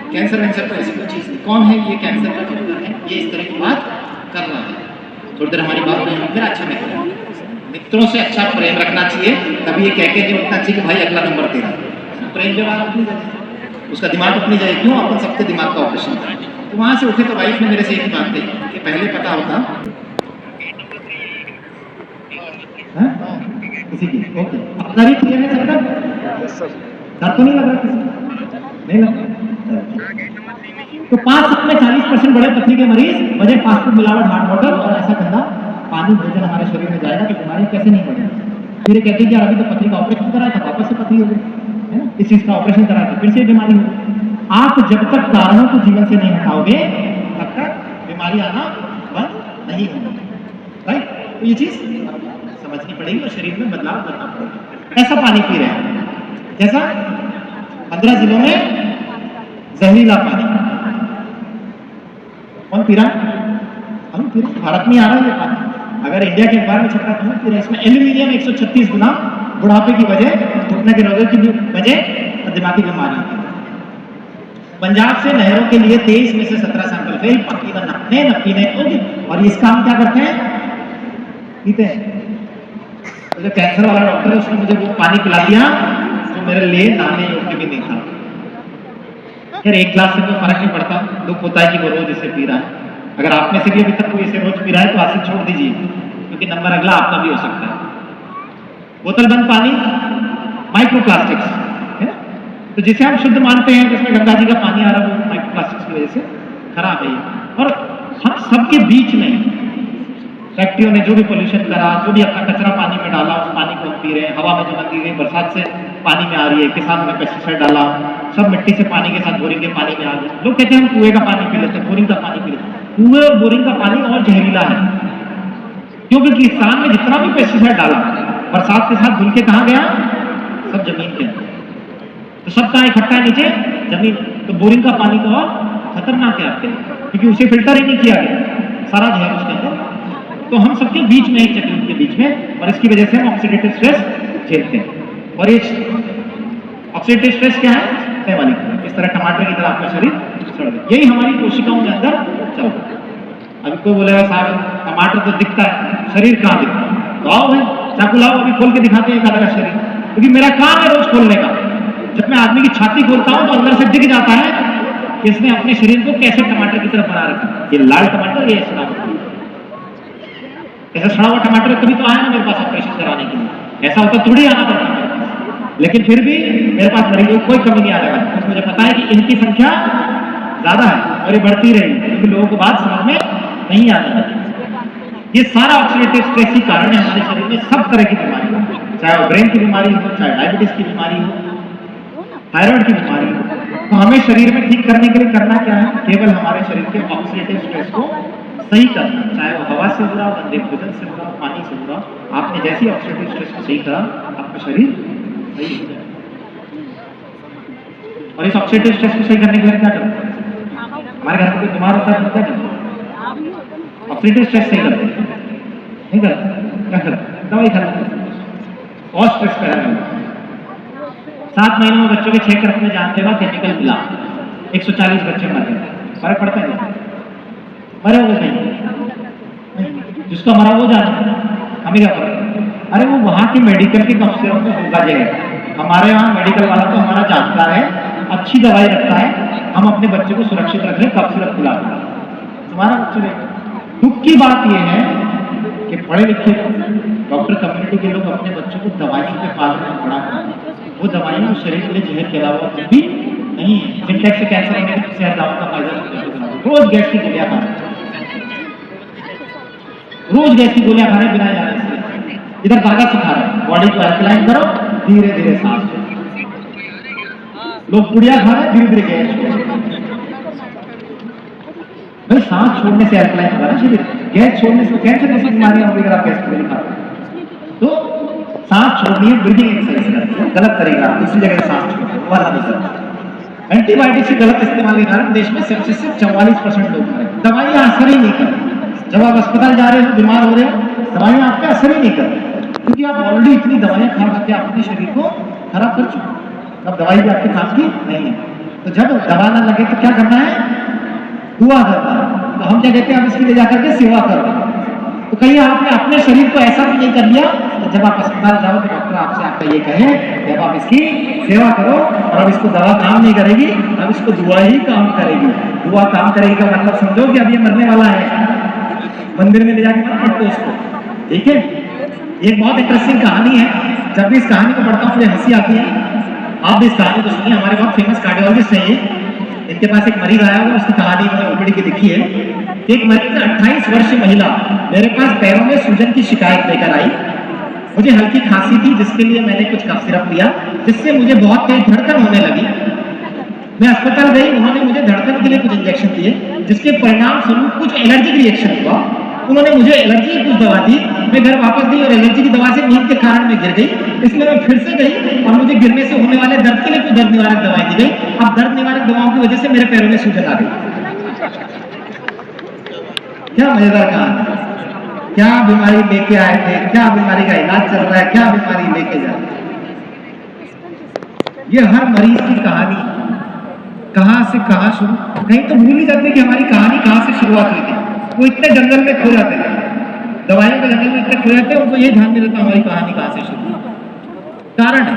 कैंसर वैंसर तो ऐसी कोई चीज़ नहीं। कौन है ये कैंसर का डॉक्टर है, ये इस तरह की बात कर रहा है। थोड़ी देर हमारी बात नहीं, फिर अच्छा मित्र, मित्रों से अच्छा प्रेम रखना चाहिए, तभी ये कह के नहीं उठना चाहिए कि भाई अगला नंबर तेरा। प्रेम व्यवहार अपनी जगह, उसका दिमाग अपनी जगह, क्यों अपन सबके दिमाग का ऑपरेशन करें। तो वहाँ से उठे तो वाइफ ने मेरे से एक ही बात कही कि पहले पता होता किसी की। ओके, अपना भी क्लियर है सबका, डर तो नहीं लग रहा किसी, नहीं लग रहा। तो 5 साल में 40% बड़े पथरी के मरीज वजह फास्ट फूड, मिलावट, हार्ट वाटर और ऐसा गंदा पानी भोजन हमारे शरीर में जाएगा तो बीमारी कैसे नहीं बढ़ेगी। फिर कहते हैं कि यार अभी तो पथरी का ऑपरेशन कराया था, वापस से पथरी हो गई है ना, इस चीज का ऑपरेशन कराया था, फिर से बीमारी हो गई। आप जब तक कारणों को जीवन से नहीं हटाओगे तब तक बीमारी आना बंद नहीं होगी। राइट, तो ये चीज समझनी पड़ेगी और शरीर में बदलाव करना पड़ेगा। ऐसा पानी पी रहे हैं जैसा 15 जिलों में जहरीला पानी कौन पी रहा है? हम पी रहे। भारत में आ रहा है ये पानी, अगर इंडिया के अखबार में छपा तो हम पी रहे। इसमें एल्यूमिनियम 136 गुना बुढ़ापे की वजह, घुटने के रोगों की वजह और दिमागी बीमारी की। पंजाब से नहरों के लिए 23 में से 17 सैंपल फेल, बाकी न नहाने न पीने होंगे। और इस काम क्या करते हैं? पीते हैं। तो जो कैंसर वाला डॉक्टर है उसने मुझे वो पानी पिला दिया जो मेरे लिए नहाने योग्य भी नहीं था। फिर एक गिलास से कोई फर्क नहीं पड़ता, दुख होता है कि वो रोज इसे पी रहा है। अगर आप में से भी अभी तक कोई इसे रोज पी रहा है तो आज से छोड़ दीजिए, क्योंकि नंबर अगला आपका भी हो सकता है। बोतल बंद पानी, माइक्रोप्लास्टिक्स है ना, तो जिसे हम शुद्ध मानते हैं, जिसमें गंगा जी का पानी आ रहा है, वो माइक्रोप्लास्टिक्स की वजह से खराब है। और हम सबके बीच में फैक्ट्रियों ने जो भी पोल्यूशन करा, जो भी अपना कचरा पानी में डाला, उस पानी को हम पी रहे हैं। हवा में जो गंदगी गई बरसात से पानी में आ रही है, किसानों ने पेस्टिसाइड डाला, सब मिट्टी से पानी के साथ बोरिंग के पानी में आ गया। लोग कहते हैं हम कुएं का पानी पी लेते हैं, बोरिंग का पानी पी लेते हैं। कुएं और बोरिंग का पानी और जहरीला है, क्योंकि किसान ने जितना भी पेस्टिसाइड डाला बरसात के साथ धुल के कहाँ गया? सब जमीन के अंदर। तो सब कहाँ इकट्ठा है? नीचे जमीन। तो बोरिंग का पानी तो और खतरनाक है आपके, क्योंकि उसे फिल्टर ही नहीं किया गया, सारा जहर उसके अंदर। तो हम सबके बीच में, एक चक्र के बीच में, और इसकी वजह से हम ऑक्सीडेटिव स्ट्रेस झेलते हैं। और ये ऑक्सीडेटिव स्ट्रेस क्या है? सतह वाली, इस तरह टमाटर की तरह आपका शरीर सड़ गया। यही हमारी कोशिकाओं के अंदर चल रहा है। अभी कोई बोलेगा साहब टमाटर तो दिखता है, शरीर कहाँ दिखता है? तो आओ भाई चाकू लाओ, अभी खोल के दिखाते हैं एक शरीर, क्योंकि मेरा काम है रोज खोलने का। जब मैं आदमी की छाती खोलता हूँ तो अंदर से दिख जाता है कि इसने अपने शरीर को कैसे टमाटर की तरफ बना रखा। ये लाल टमाटर, ये सड़ा हुआ, ऐसा सड़ा हुआ टमाटर कभी तो आया ना मेरे पास ऑपरेशन कराने के लिए, ऐसा होता थोड़ी आना पड़ता मेरे पास। लेकिन फिर भी मेरे पास मरीजों को कोई कमी नहीं आने वाली, क्योंकि मुझे पता है कि इनकी संख्या ज्यादा है और ये बढ़ती रहेगी, क्योंकि लोगों को बात समझ में नहीं आने वाली। ये सारा ऑक्सीडेटिव स्ट्रेस ही कारण है हमारे शरीर में सब तरह की बीमारी हो, चाहे वो ब्रेन की बीमारी हो, चाहे डायबिटीज की बीमारी हो, थायराइड की बीमारी हो। तो हमें शरीर में ठीक करने के लिए करना क्या है? केवल हमारे शरीर के ऑक्सीडेटिव स्ट्रेस को सही करना, चाहे वो हवा से हो रहा हो, गंदे भोजन से हो रहा हो, पानी से हो रहा हो। आपने जैसे ऑक्सीडेटिव स्ट्रेस को सही करा, आपका शरीर सही हो जाए। और इस ऑक्सीडेटिव स्ट्रेस को सही करने के लिए क्या करते हैं? हमारे घर में कोई बीमार होता है तो क्या करते हैं? ऑक्सीडेटिव स्ट्रेस सही करते हैं, नहीं करते? क्या करते? दवाई खाते और स्ट्रेस पैदा करते। 7 महीनों में बच्चों के 6 करप में जानते हो केमिकल मिला, 140 बच्चे मर गए। फर्क पड़ता है? मरे हो नहीं, जिसका मरा वो जाने, हमें क्या फर्क? अरे वो वहाँ के मेडिकल के अफसरों को होगा जगह, हमारे यहाँ मेडिकल वाला तो हमारा जानता है, अच्छी दवाई रखता है, हम अपने बच्चे को सुरक्षित रख रहे, कफ सिरप पिलाते हैं, तुम्हारा बच्चे। दुख की बात यह है कि पढ़े लिखे डॉक्टर कम्युनिटी के लोग अपने बच्चों को दवाइयों के पालन में बड़ा करते हैं। वो दवाइयाँ शरीर के लिए जहर के अलावा कुछ भी नहीं है। सिंटेक्स से कैंसर होने के शहर दावों का फायदा, रोज गैस की गोलियां खा रहे, रोज गैस की गोलियां खा रहे बिना जाने से। इधर धागा सिखा रहे, बॉडी को अल्कलाइन करो, धीरे धीरे सांस लो। लोग पुड़िया खा रहे, धीरे धीरे गैस छोड़ो। भाई सांस छोड़ने से अल्कलाइन होगा ना शरीर, गैस छोड़ने से कैंसर जैसी बीमारियां होगी अगर आप गैस की गोली खा रहे। तो सांस छोड़नी है, ब्रीदिंग एक्सरसाइज करनी है, गलत तरीका, दूसरी जगह सांस छोड़ना वाला नहीं करना। एंटीबायोटिक्स के गलत इस्तेमाल के कारण देश में सेप्सिस से 44% लोग मरे। दवाइयां असर ही नहीं कर रही। जब आप अस्पताल जा रहे हो, बीमार हो रहे हो, दवाइयां आपका असर ही नहीं कर रही, क्योंकि आप ऑलरेडी इतनी दवाइयां खा करके अपने शरीर को खराब कर चुके। अब दवाई भी आपके काम की नहीं है। तो जब दवा ना लगे तो क्या करना है? दुआ करना है। तो हम क्या कहते हैं, अब इसकी ले जाकर के सेवा करो। तो कहीं आपने अपने शरीर को ऐसा भी नहीं कर लिया तो जब आप अस्पताल जाओ तो डॉक्टर आपसे आपका ये कहे कि अब आप इसकी सेवा करो और अब इसको दवा काम नहीं करेगी, अब इसको दुआ ही काम करेगी। दुआ काम करेगी का मतलब समझो कि अब ये मरने वाला है, मंदिर में ले जाके मत पढ़ो उसको, ठीक है। एक बहुत इंटरेस्टिंग कहानी है, जब भी इस कहानी को पढ़ता हूँ मुझे हंसी आती है। आप भी इस कहानी को सुनिए, हमारे बहुत फेमस कार्डियोलॉजिस्ट हैं ये, इनके पास एक मरीज आया हुआ, उसकी कहानी इन्होंने ओपीडी की लिखी है। एक मरीज 28 वर्षीय महिला मेरे पास पैरों में सूजन की शिकायत लेकर आई। मुझे हल्की खांसी थी जिसके लिए मैंने कुछ कफ सिरप लिया, जिससे मुझे बहुत तेज धड़कन होने लगी। मैं अस्पताल गई, उन्होंने मुझे धड़कन के लिए कुछ इंजेक्शन दिए, जिसके परिणाम स्वरूप कुछ एलर्जिक रिएक्शन हुआ। उन्होंने मुझे एलर्जी की कुछ दवा दी, मैं घर वापस गई और एलर्जी की दवा से नींद के कारण मैं गिर गई। इसलिए मैं फिर से गई और मुझे गिरने से होने वाले दर्द के लिए कुछ दर्द निवारक दवाएं दी गई। अब दर्द निवारक दवाओं की वजह से मेरे पैरों में सूजन आ गई। क्या मजेदार कहानी, क्या बीमारी लेके आए थे, क्या बीमारी का इलाज चल रहा है, क्या बीमारी लेके जा रहे। ये हर मरीज की कहानी कहां से कहां शुरू, कहीं तो भूल ही जाते कि हमारी कहानी कहां से शुरुआत हुई थी। वो इतने जंगल में खो जाते थे, दवाइयों के जंगल में इतने खो जाते हैं, उनको ये ध्यान नहीं रहता हमारी कहानी कहां से शुरू हुई। कारण है,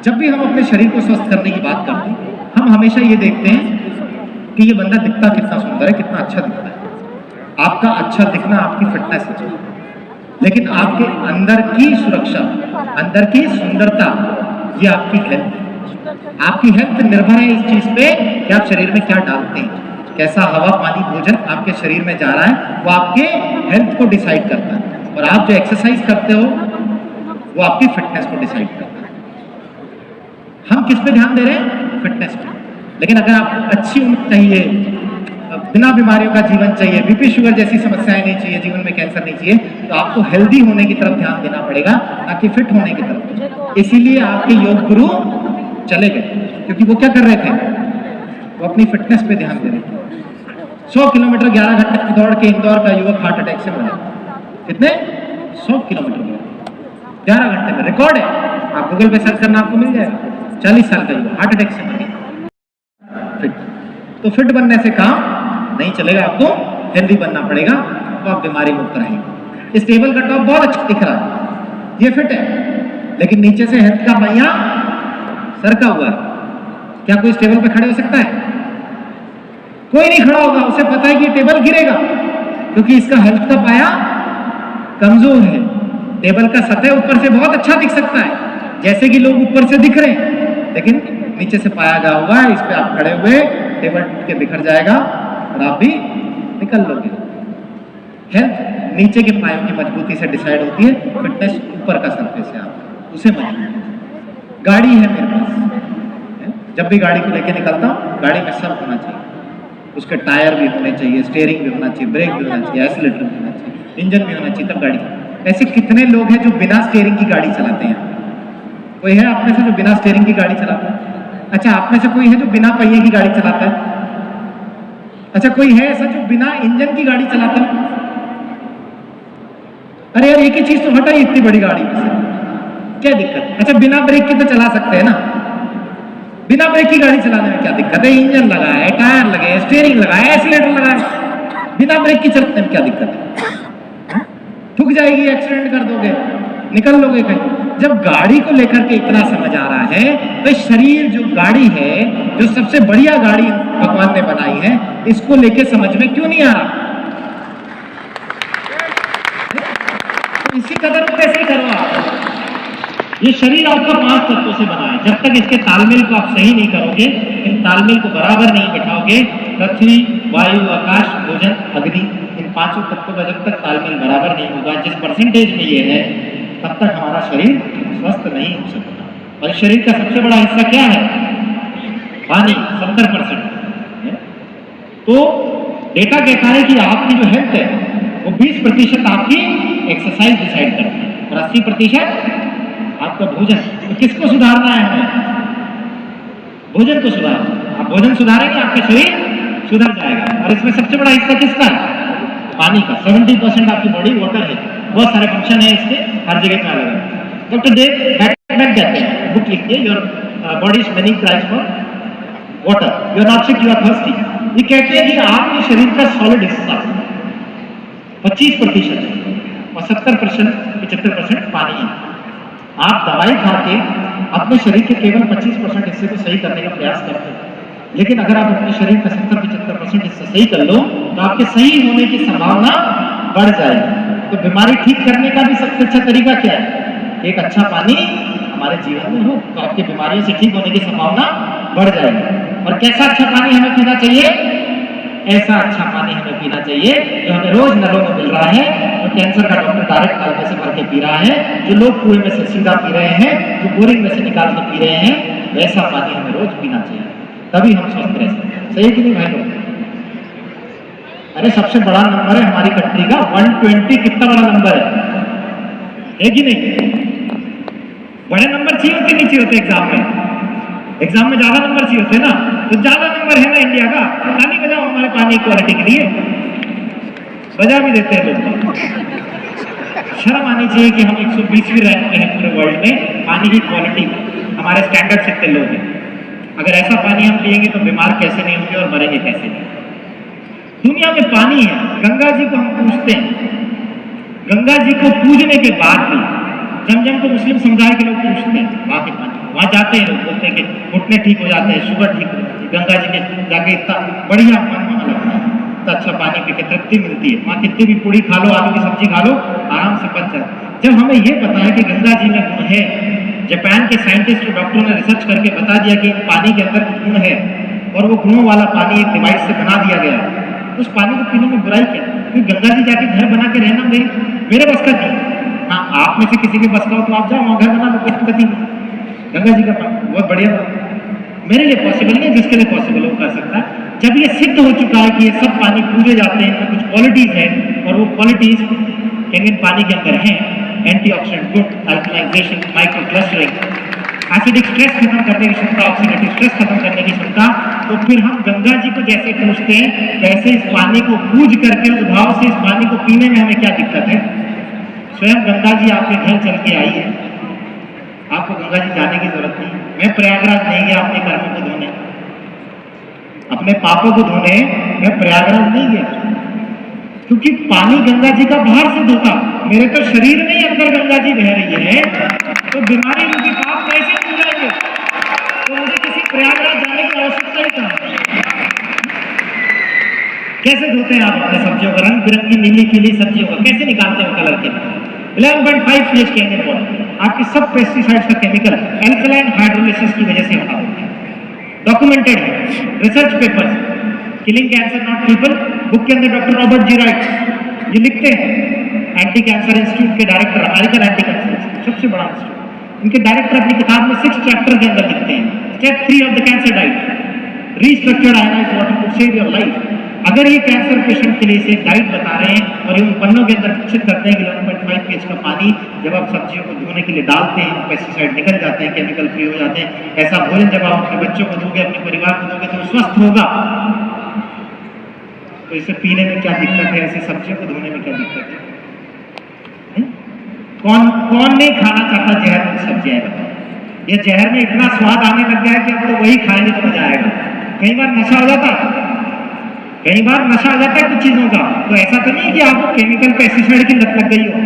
जब भी हम अपने शरीर को स्वस्थ करने की बात करते हैं, हम हमेशा ये देखते हैं कि ये बंदा दिखता कितना सुंदर है, कितना अच्छा दिखता है। आपका अच्छा दिखना आपकी फिटनेस है, लेकिन आपके अंदर की सुरक्षा, अंदर की सुंदरता, ये आपकी हेल्थ है। आपकी हेल्थ निर्भर है इस चीज पे कि आप शरीर में क्या डालते हैं, कैसा हवा पानी भोजन आपके शरीर में जा रहा है, वो आपके हेल्थ को डिसाइड करता है। और आप जो एक्सरसाइज करते हो वो आपकी फिटनेस को डिसाइड करता है। हम किस पे ध्यान दे रहे हैं? फिटनेस पे। लेकिन अगर आपको अच्छी उम्र चाहिए, बिना बीमारियों का जीवन चाहिए, बीपी शुगर जैसी समस्याएं नहीं चाहिए, जीवन में कैंसर नहीं चाहिए, तो आपको हेल्दी होने की तरफ ध्यान देना पड़ेगा, ना कि फिट होने की तरफ। इसीलिए आपके योग गुरु चले गए, क्योंकि वो क्या कर रहे थे? वो अपनी फिटनेस पे ध्यान दे रहे थे। 100 किलोमीटर 11 घंटे की दौड़ के इंदौर का युवक हार्ट अटैक से मरा। कितने? 100 किलोमीटर 11 घंटे में, रिकॉर्ड है। आप गूगल पे सर्च करना आपको मिल जाएगा। 40 साल का युवक हार्ट अटैक से मरा। फिट, तो फिट बनने से काम नहीं चलेगा, आपको हेल्दी बनना पड़ेगा, तो आप बीमारी मुक्त रहेंगे। इस टेबल का टॉप बहुत अच्छा दिख रहा है, ये फिट है, लेकिन नीचे से हेल्थ का पहिया सरका हुआ है। क्या कोई इस टेबल पे खड़े हो सकता है? कोई नहीं खड़ा होगा, उसे पता है कि ये टेबल गिरेगा, क्योंकि इसका हेल्थ का पाया कमजोर है। टेबल का सतह ऊपर से बहुत अच्छा दिख सकता है, जैसे कि लोग ऊपर से दिख रहे हैं, लेकिन नीचे से पाया गया हुआ है। इस पे आप खड़े हुए, टेबल टूट के बिखर जाएगा और आप भी निकल लोगे। हेल्थ नीचे के पायों की मजबूती से डिसाइड होती है, फिटनेस ऊपर का सरफेस है, आप उसे मजबूत। गाड़ी है मेरे पास, जब भी गाड़ी को लेके निकलता हूँ, गाड़ी में सब होना चाहिए। उसके टायर भी होने चाहिए, स्टीयरिंग भी होना चाहिए, ब्रेक भी होना चाहिए, एक्सीलरेटर भी होना चाहिए, इंजन भी होना चाहिए, तब गाड़ी। ऐसे कितने लोग हैं जो बिना स्टीयरिंग की गाड़ी चलाते हैं? कोई है आप में से जो बिना स्टीयरिंग की गाड़ी चलाता है? अच्छा, आप में से कोई है जो बिना पहिए की गाड़ी चलाता है? अच्छा, कोई है ऐसा जो बिना इंजन की गाड़ी चलाता है? अरे यार, एक ही चीज तो हटा, इतनी बड़ी गाड़ी में से क्या दिक्कत? अच्छा, बिना ब्रेक के तो चला सकते हैं ना। बिना ब्रेक की गाड़ी चलाने में क्या दिक्कत है? इंजन लगा है, टायर लगे, स्टीयरिंग लगा है, एक्सीलरेटर लगा है, बिना ब्रेक की चलने में क्या दिक्कत है? ठुक जाएगी, एक्सीडेंट कर दोगे, निकल लोगे कहीं। जब गाड़ी को लेकर के इतना समझ आ रहा है, तो शरीर जो गाड़ी है, जो सबसे बढ़िया गाड़ी भगवान ने बनाई है, इसको लेके समझ में क्यों नहीं आ रहा? इसी कदर कैसे करो आप? ये शरीर आपका 5 तत्वों से बना है। जब तक इसके तालमेल को आप सही नहीं करोगे, इन तालमेल को बराबर नहीं बिठाओगे, पृथ्वी, वायु, आकाश, भोजन, अग्नि, इन 5 तत्वों का जब तक तालमेल बराबर नहीं होगा, जिस परसेंटेज में ये है, तब तक हमारा शरीर स्वस्थ नहीं हो सकता। और शरीर का सबसे बड़ा हिस्सा क्या है? पानी, 70%। तो डेटा कहता है कि आपकी जो हेल्थ है वो 20% आपकी एक्सरसाइज डिसाइड करती है और 80% आपका भोजन। तो किसको सुधारना है हमें? भोजन को सुधारना। आप भोजन सुधारेंगे, आपका शरीर सुधर जाएगा। और इसमें सबसे बड़ा हिस्सा किसका है? पानी का। 70% आपकी बॉडी वाटर है। बहुत सारे फंक्शन है इसके, हर जगह पे अलग है। डॉक्टर देव बैठ जाते हैं, बुक लिखते हैं, your body is many cries for water. You are not sick, you are thirsty. ये कहते हैं कि आपके शरीर का सॉलिड हिस्सा 25% है और 70% 75% पानी है। आप दवाई खा के अपने शरीर के केवल 25% हिस्से को सही करने का प्रयास करते हैं, लेकिन अगर आप अपने शरीर का 70-75% हिस्सा सही कर लो तो आपके सही होने की संभावना बढ़ जाएगी। तो बीमारी ठीक करने का भी सबसे अच्छा तरीका क्या है? एक अच्छा पानी हमारे जीवन में हो तो आपकी बीमारियों से ठीक होने की संभावना बढ़ जाएगी। और कैसा अच्छा पानी हमें पीना चाहिए? ऐसा अच्छा पानी हमें पीना चाहिए जो हमें रोज नलों में मिल रहा है, जो कैंसर का डॉक्टर डायरेक्ट नल में से भर के पी रहा है, जो लोग कुएं में से सीधा पी रहे हैं, जो बोरिंग में से निकाल के पी रहे हैं, वैसा पानी हमें रोज पीना चाहिए, तभी हम स्वस्थ रह सकते हैं। सही कि नहीं भाई लोग? अरे सबसे बड़ा नंबर है हमारी कंट्री का 120। कितना बड़ा नंबर है कि नहीं? बड़े नंबर चाहिए होते नीचे होते एग्जाम में ज्यादा नंबर चाहिए होते ना, तो ज्यादा नंबर है ना इंडिया का। ताली बजाओ हमारे पानी क्वालिटी के लिए, बजा भी देते हैं लोग। शर्म आनी चाहिए कि हम 120वीं रैंक में हैं पूरे वर्ल्ड में पानी की क्वालिटी, हमारे स्टैंडर्ड से इतने लोग हैं। अगर ऐसा पानी हम पिएंगे तो बीमार कैसे नहीं होंगे और मरेंगे कैसे नहीं? दुनिया में पानी है, गंगा जी को हम पूजते हैं, गंगा जी को पूजने के बाद भी जमजम को मुस्लिम समुदाय के लोग पूछते हैं, वहाँ के पानी वहाँ जाते हैं, लोग बोलते हैं कि घुटने ठीक हो जाते हैं, शुगर ठीक हो जाती है। गंगा जी के जाके इतना बढ़िया मन वहाँ लगता है, इतना अच्छा पानी पी के तृप्ति मिलती है। वहाँ कितनी भी पूड़ी खा लो, आलू की सब्जी खा लो, आराम से पच जाए। जब हमें ये पता है कि गंगा जी में गुण है, जापान के साइंटिस्ट और डॉक्टरों ने रिसर्च करके बता दिया कि पानी के अंदर गुण है और वो गुणों वाला पानी एक डिवाइस से बना दिया गया, उस पानी को पीने में बुराई क्या? क्योंकि गंगा जी जाके घर बना के रहना मेरे बस का नहीं। हाँ, आप में से किसी के बस का हो तो आप जाओ वहाँ घर बना लो, कोई दिक्कत नहीं। गंगा जी का पानी बहुत बढ़िया बात, मेरे लिए पॉसिबल नहीं, जिसके लिए पॉसिबल वो कर सकता है। जब ये सिद्ध हो चुका है कि ये सब पानी पूजे जाते हैं, इनमें कुछ क्वालिटीज है और वो क्वालिटीज इंडियन पानी के अंदर हैं, antioxidant good, alkalisation, micro clustering, acidic stress खत्म करने की क्षमता, ऑक्सीडेटिव स्ट्रेस खत्म करने की क्षमता, तो फिर हम गंगा जी को जैसे पूजते हैं वैसे इस पानी को पूज करके उस भाव से इस पानी को पीने में हमें क्या दिक्कत है? स्वयं गंगा जी आपके घर चल के आई है, आपको गंगा जी जाने की जरूरत नहीं। मैं प्रयागराज नहीं गया अपने कर्मों को धोने, अपने पापों को धोने, मैं प्रयागराज नहीं गया, क्योंकि पानी गंगा जी का बाहर से धोता, मेरे तो शरीर में ही अंदर गंगा जी बह रही है, तो बीमारी रूपी पाप कैसे धो जाएंगे? तो मुझे किसी प्रयागराज जाने की आवश्यकता ही कहाँ? कैसे धोते हैं आप अपने सब्जियों का? रंग बिरंगी नीली पीली सब्जियों का कैसे निकालते हो कलर के? 11.5 pH के अंदर आपके सब पेस्टिसाइड्स का केमिकल एल्कलाइन हाइड्रोलिसिस की वजह से हटा होता है, डॉक्यूमेंटेड है, research papers, killing cancer not people book के अंदर डॉक्टर रॉबर्ट जी राइट ये लिखते हैं, एंटी कैंसर इंस्टीट्यूट के director, American anti cancer institute सबसे बड़ा इंस्टीट्यूट, इनके डायरेक्टर अपनी किताब में 6 चैप्टर के अंदर लिखते हैं, step 3 of the cancer diet, restructured ionised water could save your life. अगर ये कैंसर पेशेंट के लिए से डाइट बता रहे हैं और ये उन पन्नों के अंदर विकसित करते हैं कि 11.5 pH का पानी जब आप सब्जियों को धोने के लिए डालते हैं, पेस्टिसाइड निकल जाते हैं, केमिकल फ्री हो जाते हैं, ऐसा भोजन जब आप अपने बच्चों को दोगे, अपने परिवार को दोगे तो स्वस्थ होगा। तो इसे पीने में क्या दिक्कत है? ऐसी सब्जियों को धोने में क्या दिक्कत है? कौन नहीं खाना चाहता जहर में सब्जियां? बताओ, ये जहर में इतना स्वाद आने लग गया है कि अब तो वही खाएंगे तो मजा आएगा। कई बार नशा हो जाता है, कई बार नशा आ जाता है कुछ चीजों का, तो ऐसा तो नहीं कि आपको केमिकल पेस्टिसाइड की लत लग गई हो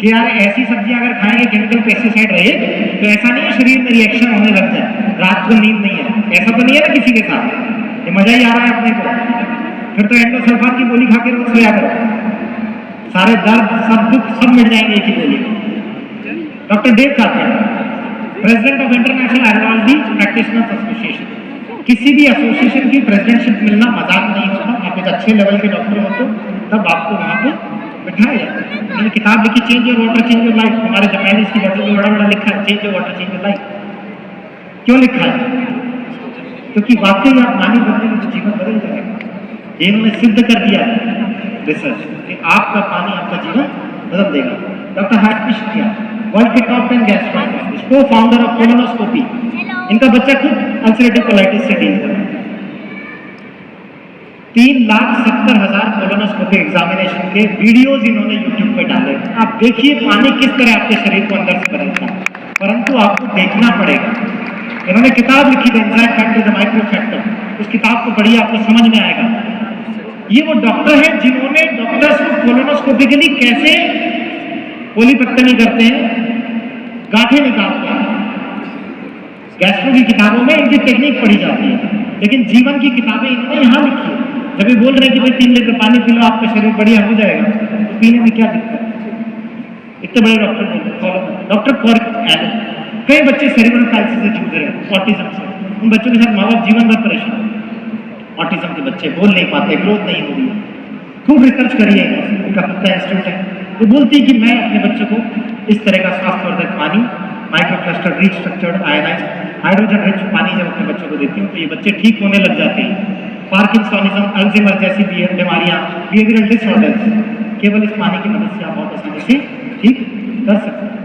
कि यार ऐसी सब्जी अगर खाएंगे केमिकल पेस्टिसाइड रहे तो ऐसा नहीं है शरीर में रिएक्शन होने लग जाए, रात को नींद नहीं है, ऐसा तो नहीं है ना किसी के साथ? ये मजा ही आ रहा है अपने को, फिर तो एंडोसल्फान की गोली खा के रोज सोया करो, सारे दर्द सब दुख सब मिट जाएंगे एक ही गोली। डॉक्टर देव खाते हैं, president of international Ayurvedic practitioners association, किसी भी एसोसिएशन की प्रेसिडेंटशिप मिलना मजाक नहीं होता। आप एक अच्छे लेवल के डॉक्टर हो तो तब आपको वहाँ पे बिठाया जाता है। मैंने किताब लिखी change your water change your life, हमारे जापानीज की बॉटल में बड़ा बड़ा लिखा है change your water change your life. क्यों लिखा है? क्योंकि वाकई आप पानी बदलेंगे तो जीवन बदल जाएगा। ये इन्होंने सिद्ध कर दिया रिसर्च कि आपका पानी आपका जीवन बदल देगा। डॉक्टर हार्टफिश किया वर्ल्ड के टॉप 10 गैस्ट्रोएंटरोलॉजिस्ट, को फाउंडर ऑफ कोलोनोस्कोपी, इनका बच्चा खुद अल्सरेटिव कोलाइटिस से डील कर रहा है। 3,70,000 कोलोनोस्कोपी एग्जामिनेशन के वीडियोस इन्होंने यूट्यूब पे डाले। आप देखिए पानी किस तरह आपके शरीर को अंदर से बदलता है, परंतु आपको देखना पड़ेगा। इन्होंने किताब लिखी the enzyme factor the micro factor, उस किताब को पढ़िए आपको समझ में आएगा। ये वो डॉक्टर हैं जिन्होंने डॉक्टर्स को कोलोनोस्कोपिकली कैसे पोलीपेक्टमी करते हैं, गांठें निकालते हैं। गैस्ट्रो की किताबों में इनकी टेक्निक पढ़ी जाती है, लेकिन जीवन की किताबें इन्होंने यहाँ लिखी है। जब ये बोल रहे हैं कि भाई 3 लीटर पानी पी लो आपका शरीर बढ़िया हो जाएगा, तो पीने में क्या दिक्कत है? इतने बड़े डॉक्टर बोलते फॉलो कर। डॉक्टर कई बच्चे सेरिब्रल पैल्सी से जूझ रहे हैं, ऑटिज्म से। उन बच्चों के साथ माँ बाप जीवन भर परेशान। ऑटिज्म के बच्चे बोल नहीं पाते, ग्रोथ नहीं हो रही है। खूब रिसर्च करिए, उनका खुद का इंस्टीट्यूट है। वो बोलती है कि मैं अपने बच्चों को इस तरह का स्वास्थ्यवर्धक पानी, microcluster rich structured iodise hydrogen rich पानी जब अपने बच्चों को देती हूँ तो ये बच्चे ठीक होने लग जाते हैं। पार्किंसोनिज्म, अल्जाइमर जैसी बीमारियां, बिहेवियरल डिसऑर्डर्स, केवल इस पानी की मदद से आप बहुत आसानी से ठीक कर सकते हैं।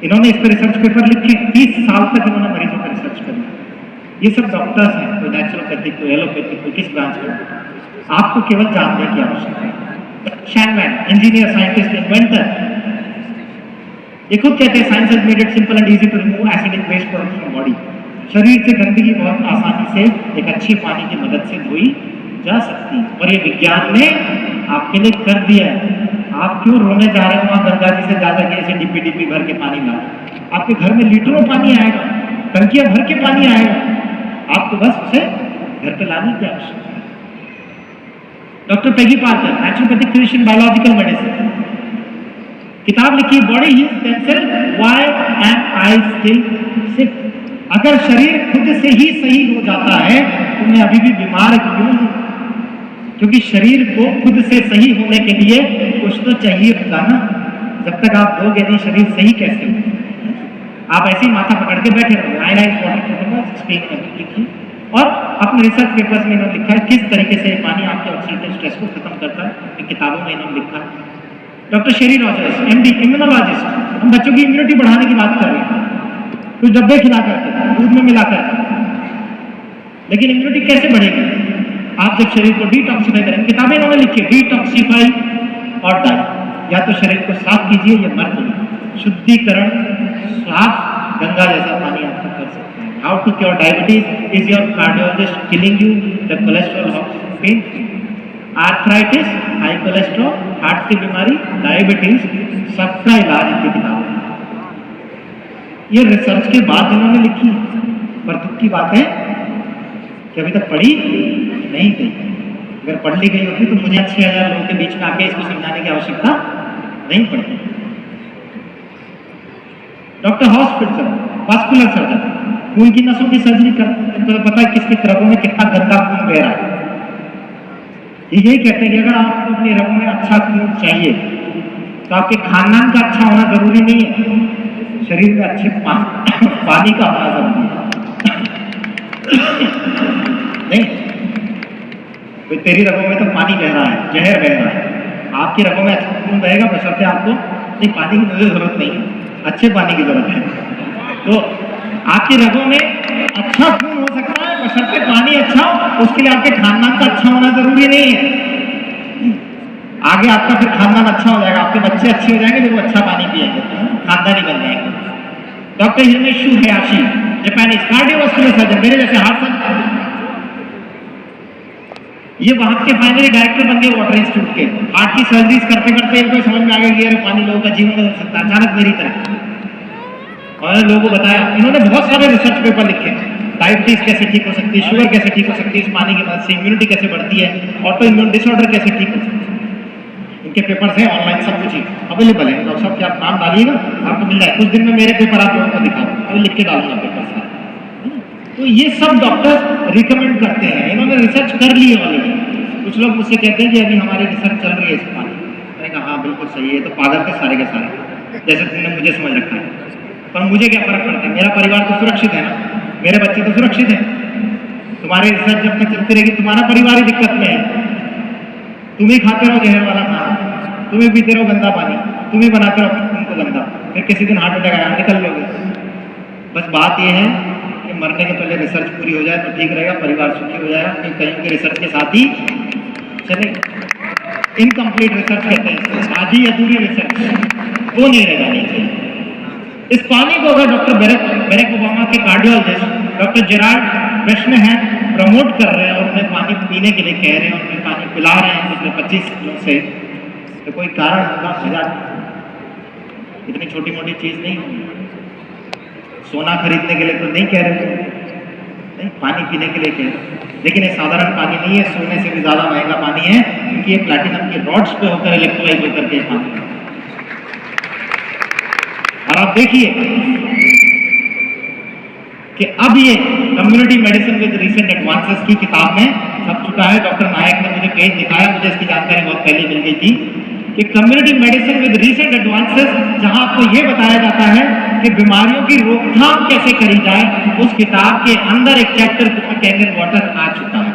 इन्होंने इस पर रिसर्च पेपर लिखे, 30 साल तक इन्होंने मरीजों पर रिसर्च करी। ये सब डॉक्टर्स हैं, कोई नेचुरोपैथिक, कोई एलोपैथिक, कोई किस ब्रांच में। आपको केवल जानने की आवश्यकता है। शैनमैन, इंजीनियर, साइंटिस्ट, इन्वेंटर, ये खुद कहते हैं science has made it simple and easy to remove acidic waste products from body. शरीर से गंदगी बहुत आसानी से एक अच्छे पानी की मदद से धोई जा सकती है, और ये विज्ञान ने आपके लिए कर दिया है। आप क्यों रोने जा रहे हो वहां गंगा जी से ज्यादा के ऐसे डिप्पी भर के पानी लाओ? आपके घर में लीटरों पानी आएगा, टंकियां भर के पानी आएगा, आपको बस उसे घर पे लाने की आवश्यकता है। Doctor Peggy Parker, naturopathic physician, biological medicine, किताब लिखी body heals themselves why am I still sick. अगर शरीर खुद से ही सही हो जाता है तो मैं अभी भी बीमार क्यों हूं? क्योंकि शरीर को खुद से सही होने के लिए कुछ तो चाहिए होगा ना। जब तक आप दोगे नहीं, शरीर सही कैसे हो? आप ऐसे ही माथा पकड़ के बैठे रहोगे। आयनाइज्ड वाटर प्रोटोकॉल स्पीक लिखिए, और अपने रिसर्च पेपर्स में इन्होंने लिखा है किस तरीके से पानी आपके ऑक्सीडेटिव स्ट्रेस को खत्म करता है। किताबों में इन्होंने लिखा है। डॉक्टर शेरी रॉजर्स, एमडी, इम्यूनोलॉजिस्ट, हम बच्चों की इम्यूनिटी बढ़ाने की बात कर रहे हैं, कुछ डब्बे खिला करके, दूध में मिला करके। लेकिन इम्यूनिटी कैसे बढ़ेगी? आप जब शरीर को डिटॉक्सिफाई करेंगे, किताबें इन्होंने लिखी है डिटॉक्सिफाई और डाई, या तो शरीर को साफ कीजिए या मर जाइए। शुद्धिकरण, साफ गंगा जैसा पानी आपको कर सकते हैं। How to cure diabetes, is your cardiologist killing you the cholesterol of pain free? Arthritis, high cholesterol, heart की बीमारी, डायबिटीज, सबका इलाज इनकी किताब है। ये रिसर्च के बाद इन्होंने लिखी, पर दुख की बात है कि अभी तक पढ़ी नहीं गई। अगर पढ़ ली गई होती तो मुझे 6000 लोगों के बीच में आके इसको समझाने की आवश्यकता नहीं पड़ती। डॉक्टर हॉस्पिटल, वास्कुलर सर्जन, खून की नसों की सर्जरी करते हैं। तो पता है किसके रगों में कितना गंदा खून बह रहा है। यही कहते हैं कि अगर आपको अपने रगों में अच्छा खून चाहिए तो आपके खानदान का अच्छा होना जरूरी नहीं है, शरीर में अच्छे पानी का होना जरूरी है। नहीं, तो तेरी रगों में तो पानी बह रहा है, जहर बह रहा है। आपकी रगों में अच्छा खून बहेगा, बशर्ते आपको नहीं, पानी की मुझे जरूरत नहीं है, अच्छे पानी की जरूरत है। तो आपकी रगों में अच्छा खून हो सकता है, बशर्ते पानी अच्छा हो। उसके लिए आपके खानदान का अच्छा होना जरूरी नहीं है। आगे आपका फिर खानदान अच्छा हो जाएगा, आपके बच्चे अच्छे हो जाएंगे जब वो अच्छा पानी पिएंगे, खानदान ही बन जाएंगे। डॉक्टर हिमेशु हयाशी, जापानीज, कार्डियोवास्कुलर सर्जन, मेरे जैसे हार्ट सर्जन, ये वहां के फाइनली डायरेक्टर बन गए वाटर इंस्टीट्यूट के। हार्ट की सर्जरीज करते करते इनको समझ में आ गया कि यार पानी लोगों का जीवन बदल सकता है, अचानक मेरी तरह। और लोगों को बताया, इन्होंने बहुत सारे रिसर्च पेपर लिखे, डायबिटीज कैसे ठीक हो सकती है, शुगर कैसे ठीक हो सकती है इस पानी की मदद से, इम्यूनिटी कैसे बढ़ती है, ऑटो इम्यून डिसऑर्डर कैसे ठीक हो सकती है। इनके पेपर्स हैं ऑनलाइन, सब कुछ ही अवेलेबल है। डॉक्टर साहब, क्या आप नाम डालिएगा, आपको मिल जाए। कुछ दिन में मेरे पेपर आप लोगों को दिखाओ, मैं लिख के डालूंगा पेपर सारे। तो ये सब डॉक्टर्स रिकमेंड करते हैं, इन्होंने रिसर्च कर ली है ऑलरेडी। कुछ लोग मुझसे कहते हैं कि अभी हमारी रिसर्च चल रही है इस पानी। मैंने कहा हाँ बिल्कुल सही है, तो पागल थे सारे के सारे, जैसे तुमने मुझे समझ रखा है। पर मुझे क्या फर्क पड़ता है, मेरा परिवार तो सुरक्षित है ना, मेरे बच्चे तो सुरक्षित हैं। तुम्हारी रिसर्च जब तक चलती रहेगी, तुम्हारा परिवार ही दिक्कत में है। तुम ही खाते रहो जहर वाला खाना, तुम ही पीते रहो गंदा पानी, तुम ही बनाते रहो तुमको गंदा, फिर किसी दिन हार्ट अटैक आया, निकल लोगे। बस बात यह है कि मरने के पहले रिसर्च पूरी हो जाए तो ठीक रहेगा, परिवार सुखी हो जाएगा। फिर कहीं के रिसर्च के साथ ही चले। इनकम्प्लीट रिसर्च कहते हैं, आधी अधूरी रिसर्च वो नहीं रह जानी चाहिए। इस पानी को अगर डॉक्टर बैरक ओबामा के कार्डियोलॉजिस्ट डॉक्टर जेराल्ड ब्रेशनेहन प्रमोट कर रहे हैं और उन्हें पानी पीने के लिए कह रहे हैं, उन्हें पानी पिला रहे हैं पिछले 25 दिनों से, तो कोई कारण होगा वजह, इतनी छोटी मोटी चीज नहीं होगी। सोना खरीदने के लिए तो नहीं कह रहे थे, नहीं, पानी पीने के लिए कह रहे। लेकिन ये साधारण पानी नहीं है, सोने से भी ज्यादा महंगा पानी है, क्योंकि ये प्लैटिनम के रॉड्स पे होकर इलेक्ट्रोलाइज होकर के पानी। और आप देखिए कि अब ये community medicine with recent advances की किताब में छप चुका है। डॉक्टर नायक ने मुझे पेज दिखाया, मुझे इसकी जानकारी बहुत पहले मिल गई थी कि community medicine with recent advances, जहां आपको ये बताया जाता है कि बीमारियों की रोकथाम कैसे करी जाए, उस किताब के अंदर एक चैप्टर कैंगन वाटर आ चुका है।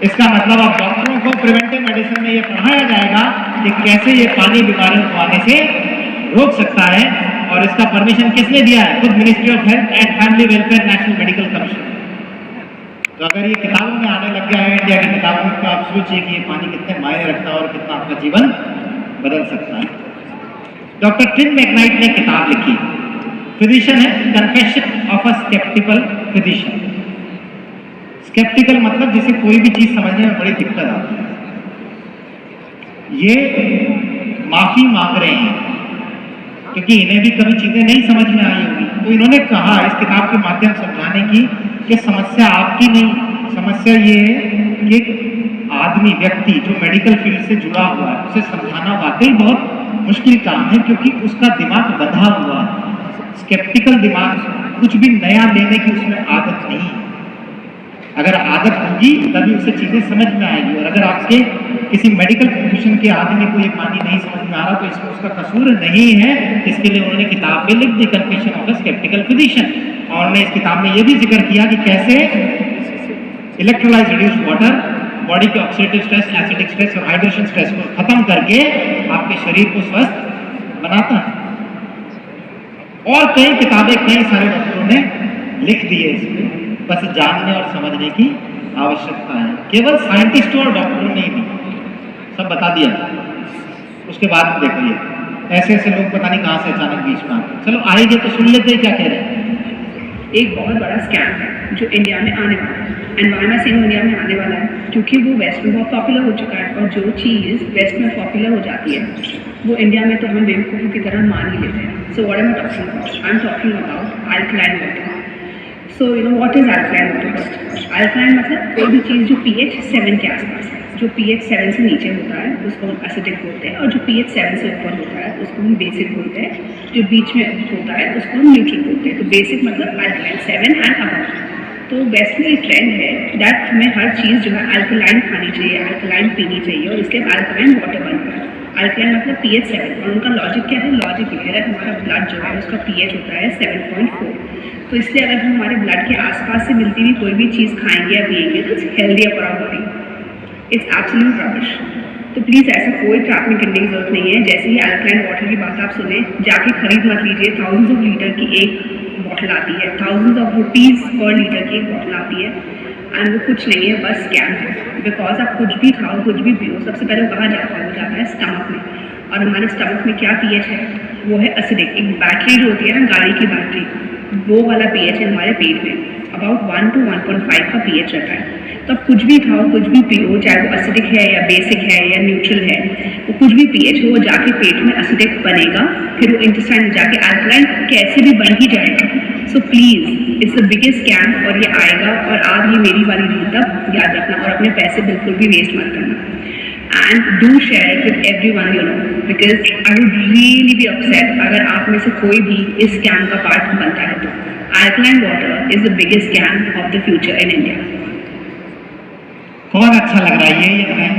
इसका मतलब अब डॉक्टरों को प्रिवेंटिव मेडिसिन में ये पढ़ाया जाएगा कि कैसे ये पानी बीमारियों को आने से रोक सकता है। और इसका परमिशन किसने दिया है? खुद ministry of health and family welfare national medical commission. तो अगर ये किताबों में आने लग गया है, इंडिया की किताबों में, तो आप सोचिए कि ये पानी कितने मायने रखता है और कितना आपका जीवन बदल सकता है। डॉक्टर टिम मैकनाइट ने किताब लिखी, फिजिशियन है, confession of a sceptical physician. Sceptical मतलब जिसे कोई भी चीज समझने में बड़ी दिक्कत आती है। ये माफी मांग रहे हैं क्योंकि इन्हें भी कभी चीजें नहीं समझ में आई होगी, तो इन्होंने कहा इस किताब के माध्यम से समझाने की कि समस्या आपकी नहीं, समस्या ये है कि एक आदमी, व्यक्ति जो मेडिकल फील्ड से जुड़ा हुआ है, उसे समझाना वाकई बहुत मुश्किल काम है, क्योंकि उसका दिमाग बंधा हुआ है। स्केप्टिकल दिमाग, कुछ भी नया लेने की उसमें आदत नहीं है। अगर आदत होगी तभी उसे चीजें समझ में आएगी। और अगर आपके किसी मेडिकल प्रोफेशन के आदमी को ये पानी नहीं समझ में आ रहा, तो इसमें उसका कसूर नहीं है। इसके लिए उन्होंने किताब में लिख दी, confession of a sceptical physician. और उन्होंने इस किताब में ये भी जिक्र किया कि कैसे इलेक्ट्रोलाइज रिड्यूस्ड वाटर बॉडी के ऑक्सीडेटिव स्ट्रेस, एसिडिक स्ट्रेस और हाइड्रेशन स्ट्रेस को खत्म करके आपके शरीर को स्वस्थ बनाता है। और कई किताबें कई सारे डॉक्टरों ने लिख दी है इसमें, बस जानने और समझने की आवश्यकता है। केवल साइंटिस्टों और डॉक्टरों ने ही सब बता दिया। उसके बाद देखो ये ऐसे ऐसे लोग पता नहीं कहाँ से अचानक बीच में आते। चलो आएंगे तो सुन लेते हैं क्या कह रहे हैं। एक बहुत बड़ा स्कैम है जो इंडिया में आने वाला है। एंड वाई मैं सेइंग इंडिया में आने वाला है क्योंकि वो वेस्ट में बहुत पॉपुलर हो चुका है, और जो चीज़ वेस्ट में पॉपुलर हो जाती है वो इंडिया में तो हम बेवकूफ़ों की तरह मान ही लेते हैं। So what am I talking about? I am talking about alkaline water. So you know what is alkaline water? Alkaline मतलब कोई भी चीज़ जो pH 7 के आसपास है। जो pH 7 से नीचे होता है उसको हम एसिडिक बोलते हैं, और जो pH 7 से ऊपर होता है उसको हम बेसिक बोलते हैं, जो बीच में होता है उसको हम न्यूट्रल बोलते हैं। तो बेसिक मतलब अल्कलाइन 7 एंड अबव। तो वेस्ट में एक ट्रेंड है दैट हमें हर चीज़ जो है अल्कलाइन खानी चाहिए, अल्कलाइन पीनी चाहिए, और इसके अल्कलाइन वाटर बनता है। अल्कलाइन मतलब pH 7, और उनका लॉजिक क्या है? लॉजिक ये है हमारा ब्लड जो है उसका pH होता है 7.4। तो इसलिए अगर हम हमारे ब्लड के आसपास से मिलती हुई कोई भी चीज़ खाएंगे या पिएंगे तो it's healthier for our body. It's absolute rubbish. तो प्लीज़ ऐसा कोई ट्रैक में करने की जरूरत नहीं है। जैसे ही अल्कलाइन वाटर की बात आप सुने, जाके खरीद मत लीजिए। थाउजेंड्स ऑफ लीटर की एक बॉटल आती है, थाउजेंड्स ऑफ रुपीज़ पर लीटर की एक बॉटल आती है, एंड वो कुछ नहीं है, बस स्कैम है। बिकॉज आप कुछ भी खाओ, कुछ भी पियो, सबसे पहले वो कहाँ जाता है? वो जाता है स्टमक में, और हमारे स्टमक में क्या pH है? वो है एसिडिक। एक बैटरी जो होती है ना, गाड़ी की बैटरी, वो वाला pH है हमारे पेट में, अबाउट 1 to 1.5 का pH रहता है। तो आप कुछ भी खाओ, कुछ भी पियो, चाहे वो एसिडिक है या बेसिक है या न्यूट्रल है, वो कुछ भी pH हो, वो जाके पेट में एसिडिक बनेगा, फिर वो इंटेस्टाइन में जाके अल्कलाइन कैसे भी बन ही जाएगा। So please, it's the biggest scam, और ये आएगा। और आप ये मेरी वाली रीत तक याद रखना, और अपने पैसे बिल्कुल भी वेस्ट मत करना। And do share it with everyone you know, because I would really be upset अगर आप में से कोई भी इस स्कैम का पार्ट बनता है। तो alkaline water is the biggest scam of the future in India. कौन अच्छा लग रहा है ये मैं?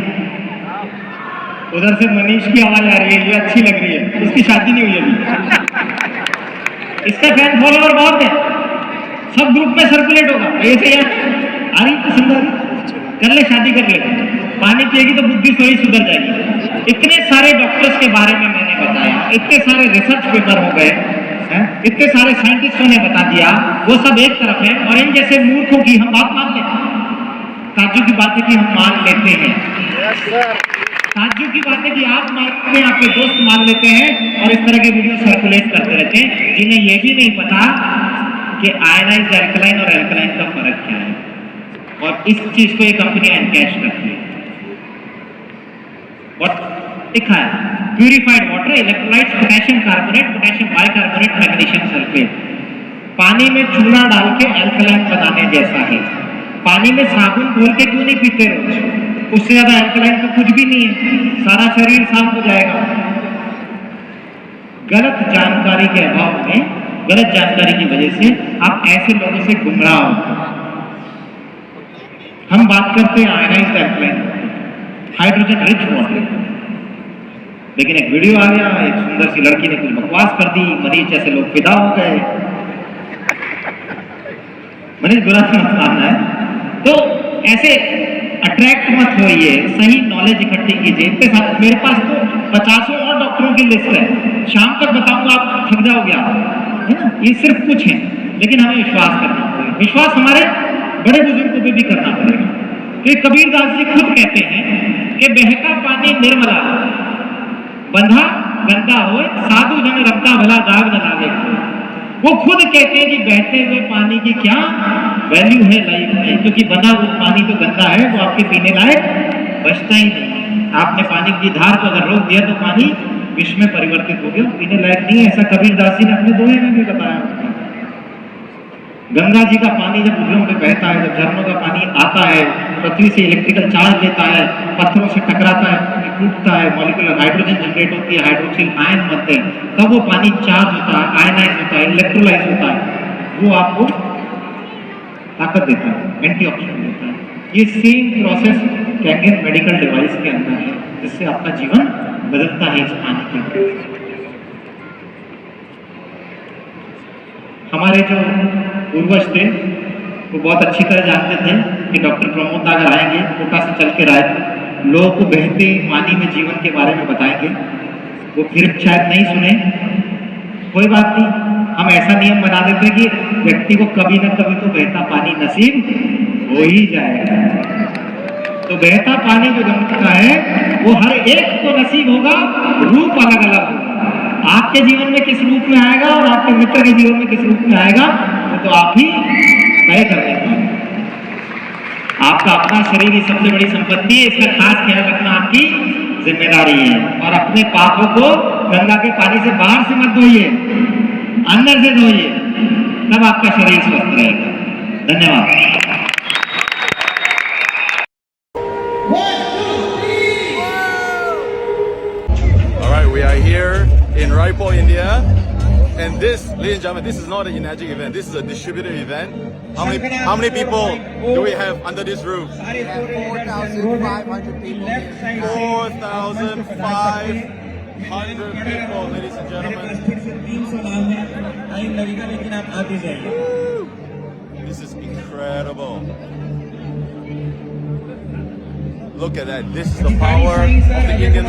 उधर से मनीष की आवाज आ रही है, ये अच्छी लग रही है। उसकी शादी नहीं हुई अभी, इसका फैन फॉलोवर बहुत है, सब ग्रुप में सर्कुलेट होगा। ऐसे यार आ रही पसंद आ रही, कर ले शादी कर ले, पानी पिएगी तो बुद्धि सोई सुधर जाएगी। इतने सारे डॉक्टर्स के बारे में मैंने बताया, इतने सारे रिसर्च पेपर हो गए हैं, इतने सारे साइंटिस्टों ने बता दिया, वो सब एक तरफ है, और इन जैसे मूर्खों की हम बात मान लेते हैं। काजू की बात है कि हम मान लेते हैं, ताज्जुब की बात है कि आप अपने आपके दोस्त मान लेते हैं और इस तरह के वीडियो सर्कुलेट करते रहते हैं, जिन्हें यह भी नहीं पता कि आयनाइज्ड एल्कलाइन और एल्कलाइन का फर्क क्या है। और इस चीज को ये कंपनियां एनकैश करती है। और लिखा है purified water, electrolytes, potassium carbonate, potassium bicarbonate, magnesium sulphate. पानी में चूना डाल के एल्कलाइन बनाने जैसा है। पानी में साबुन घोल के क्यों नहीं पीते रोज? उससे ज्यादा एल्कलाइन तो कुछ भी नहीं है, सारा शरीर साफ हो जाएगा। गलत जानकारी के अभाव में, गलत जानकारी की वजह से आप ऐसे लोगों से गुमराह होते हैं। हम बात करते हैं ionised alkaline, hydrogen rich water, लेकिन एक वीडियो आ गया, एक सुंदर सी लड़की ने कुछ बकवास कर दी, मरीज जैसे लोग फिदा हो गए। मरीज बुरा मत मानना है, तो ऐसे अट्रैक्ट मत होइए, सही नॉलेज इकट्ठी कीजिए। इतने सारे मेरे पास तो 50 और डॉक्टरों की लिस्ट है, शाम तक बताऊंगा, आप थक जाओगे आप, है ना। ये सिर्फ कुछ है, लेकिन हमें विश्वास करना पड़ेगा। विश्वास हमारे बड़े बुजुर्गों पे भी करना पड़ेगा। कि कबीरदास जी खुद कहते हैं कि बहता पानी निर्मला, बंधा गंदा हो, साधु जन रखता भला दाग न लागे। वो खुद कहते हैं कि बहते हुए पानी की क्या वैल्यू है लाइफ में, क्योंकि बंधा हुआ पानी तो गंदा है, वो आपके पीने लायक बचता ही नहीं। आपने पानी की धार को अगर रोक दिया तो पानी विष में परिवर्तित हो गया, पीने लायक नहीं है। ऐसा कबीरदास जी ने अपने दोहे में भी बताया। गंगा जी का पानी जब उंगलियों पे बहता है, जब झरनों का पानी आता है, पृथ्वी से इलेक्ट्रिकल चार्ज लेता है, पत्थरों से टकराता है, टूटता है, मॉलिक्यूलर हाइड्रोजन जनरेट होती है, हाइड्रोक्सिल आयन बनते हैं, तब वो पानी चार्ज होता है, आयनाइज होता है, इलेक्ट्रोलाइज होता है, वो आपको ताकत देता है, एंटीऑक्सीडेंट देता है। ये same process Kangen medical device के अंदर है, जिससे आपका जीवन बदलता है इस पानी के अंदर। हमारे जो पूर्वज थे वो बहुत अच्छी तरह जानते थे कि डॉक्टर प्रमोद अगर आएंगे, कोटा से चल के आए, लोगों को बहते पानी में जीवन के बारे में बताएंगे। वो फिर शायद नहीं सुने, कोई बात नहीं, हम ऐसा नियम बना देते कि व्यक्ति को कभी ना कभी तो बहता पानी नसीब हो ही जाएगा। तो बहता पानी जो गंगा का है वो हर एक को नसीब होगा, रूप अलग अलग होगा। आपके जीवन में किस रूप में आएगा और आपके मित्र के जीवन में किस रूप में आएगा, वो तो आप ही तय कर देंगे। आपका अपना शरीर ही सबसे बड़ी संपत्ति है, इसका खास ख्याल रखना आपकी जिम्मेदारी है। और अपने पापों को गंगा के पानी से बाहर से मत धोइए, अंदर से धोइए, तब आपका शरीर स्वस्थ रहेगा। धन्यवाद। We are here in Raipur, India, and this, ladies and gentlemen, this is not an Enagic event. This is a distributor event. How many people do we have under this roof? 4,500 people. 4,500 people, ladies and gentlemen. This is incredible. Look at that. This is the power of the Indian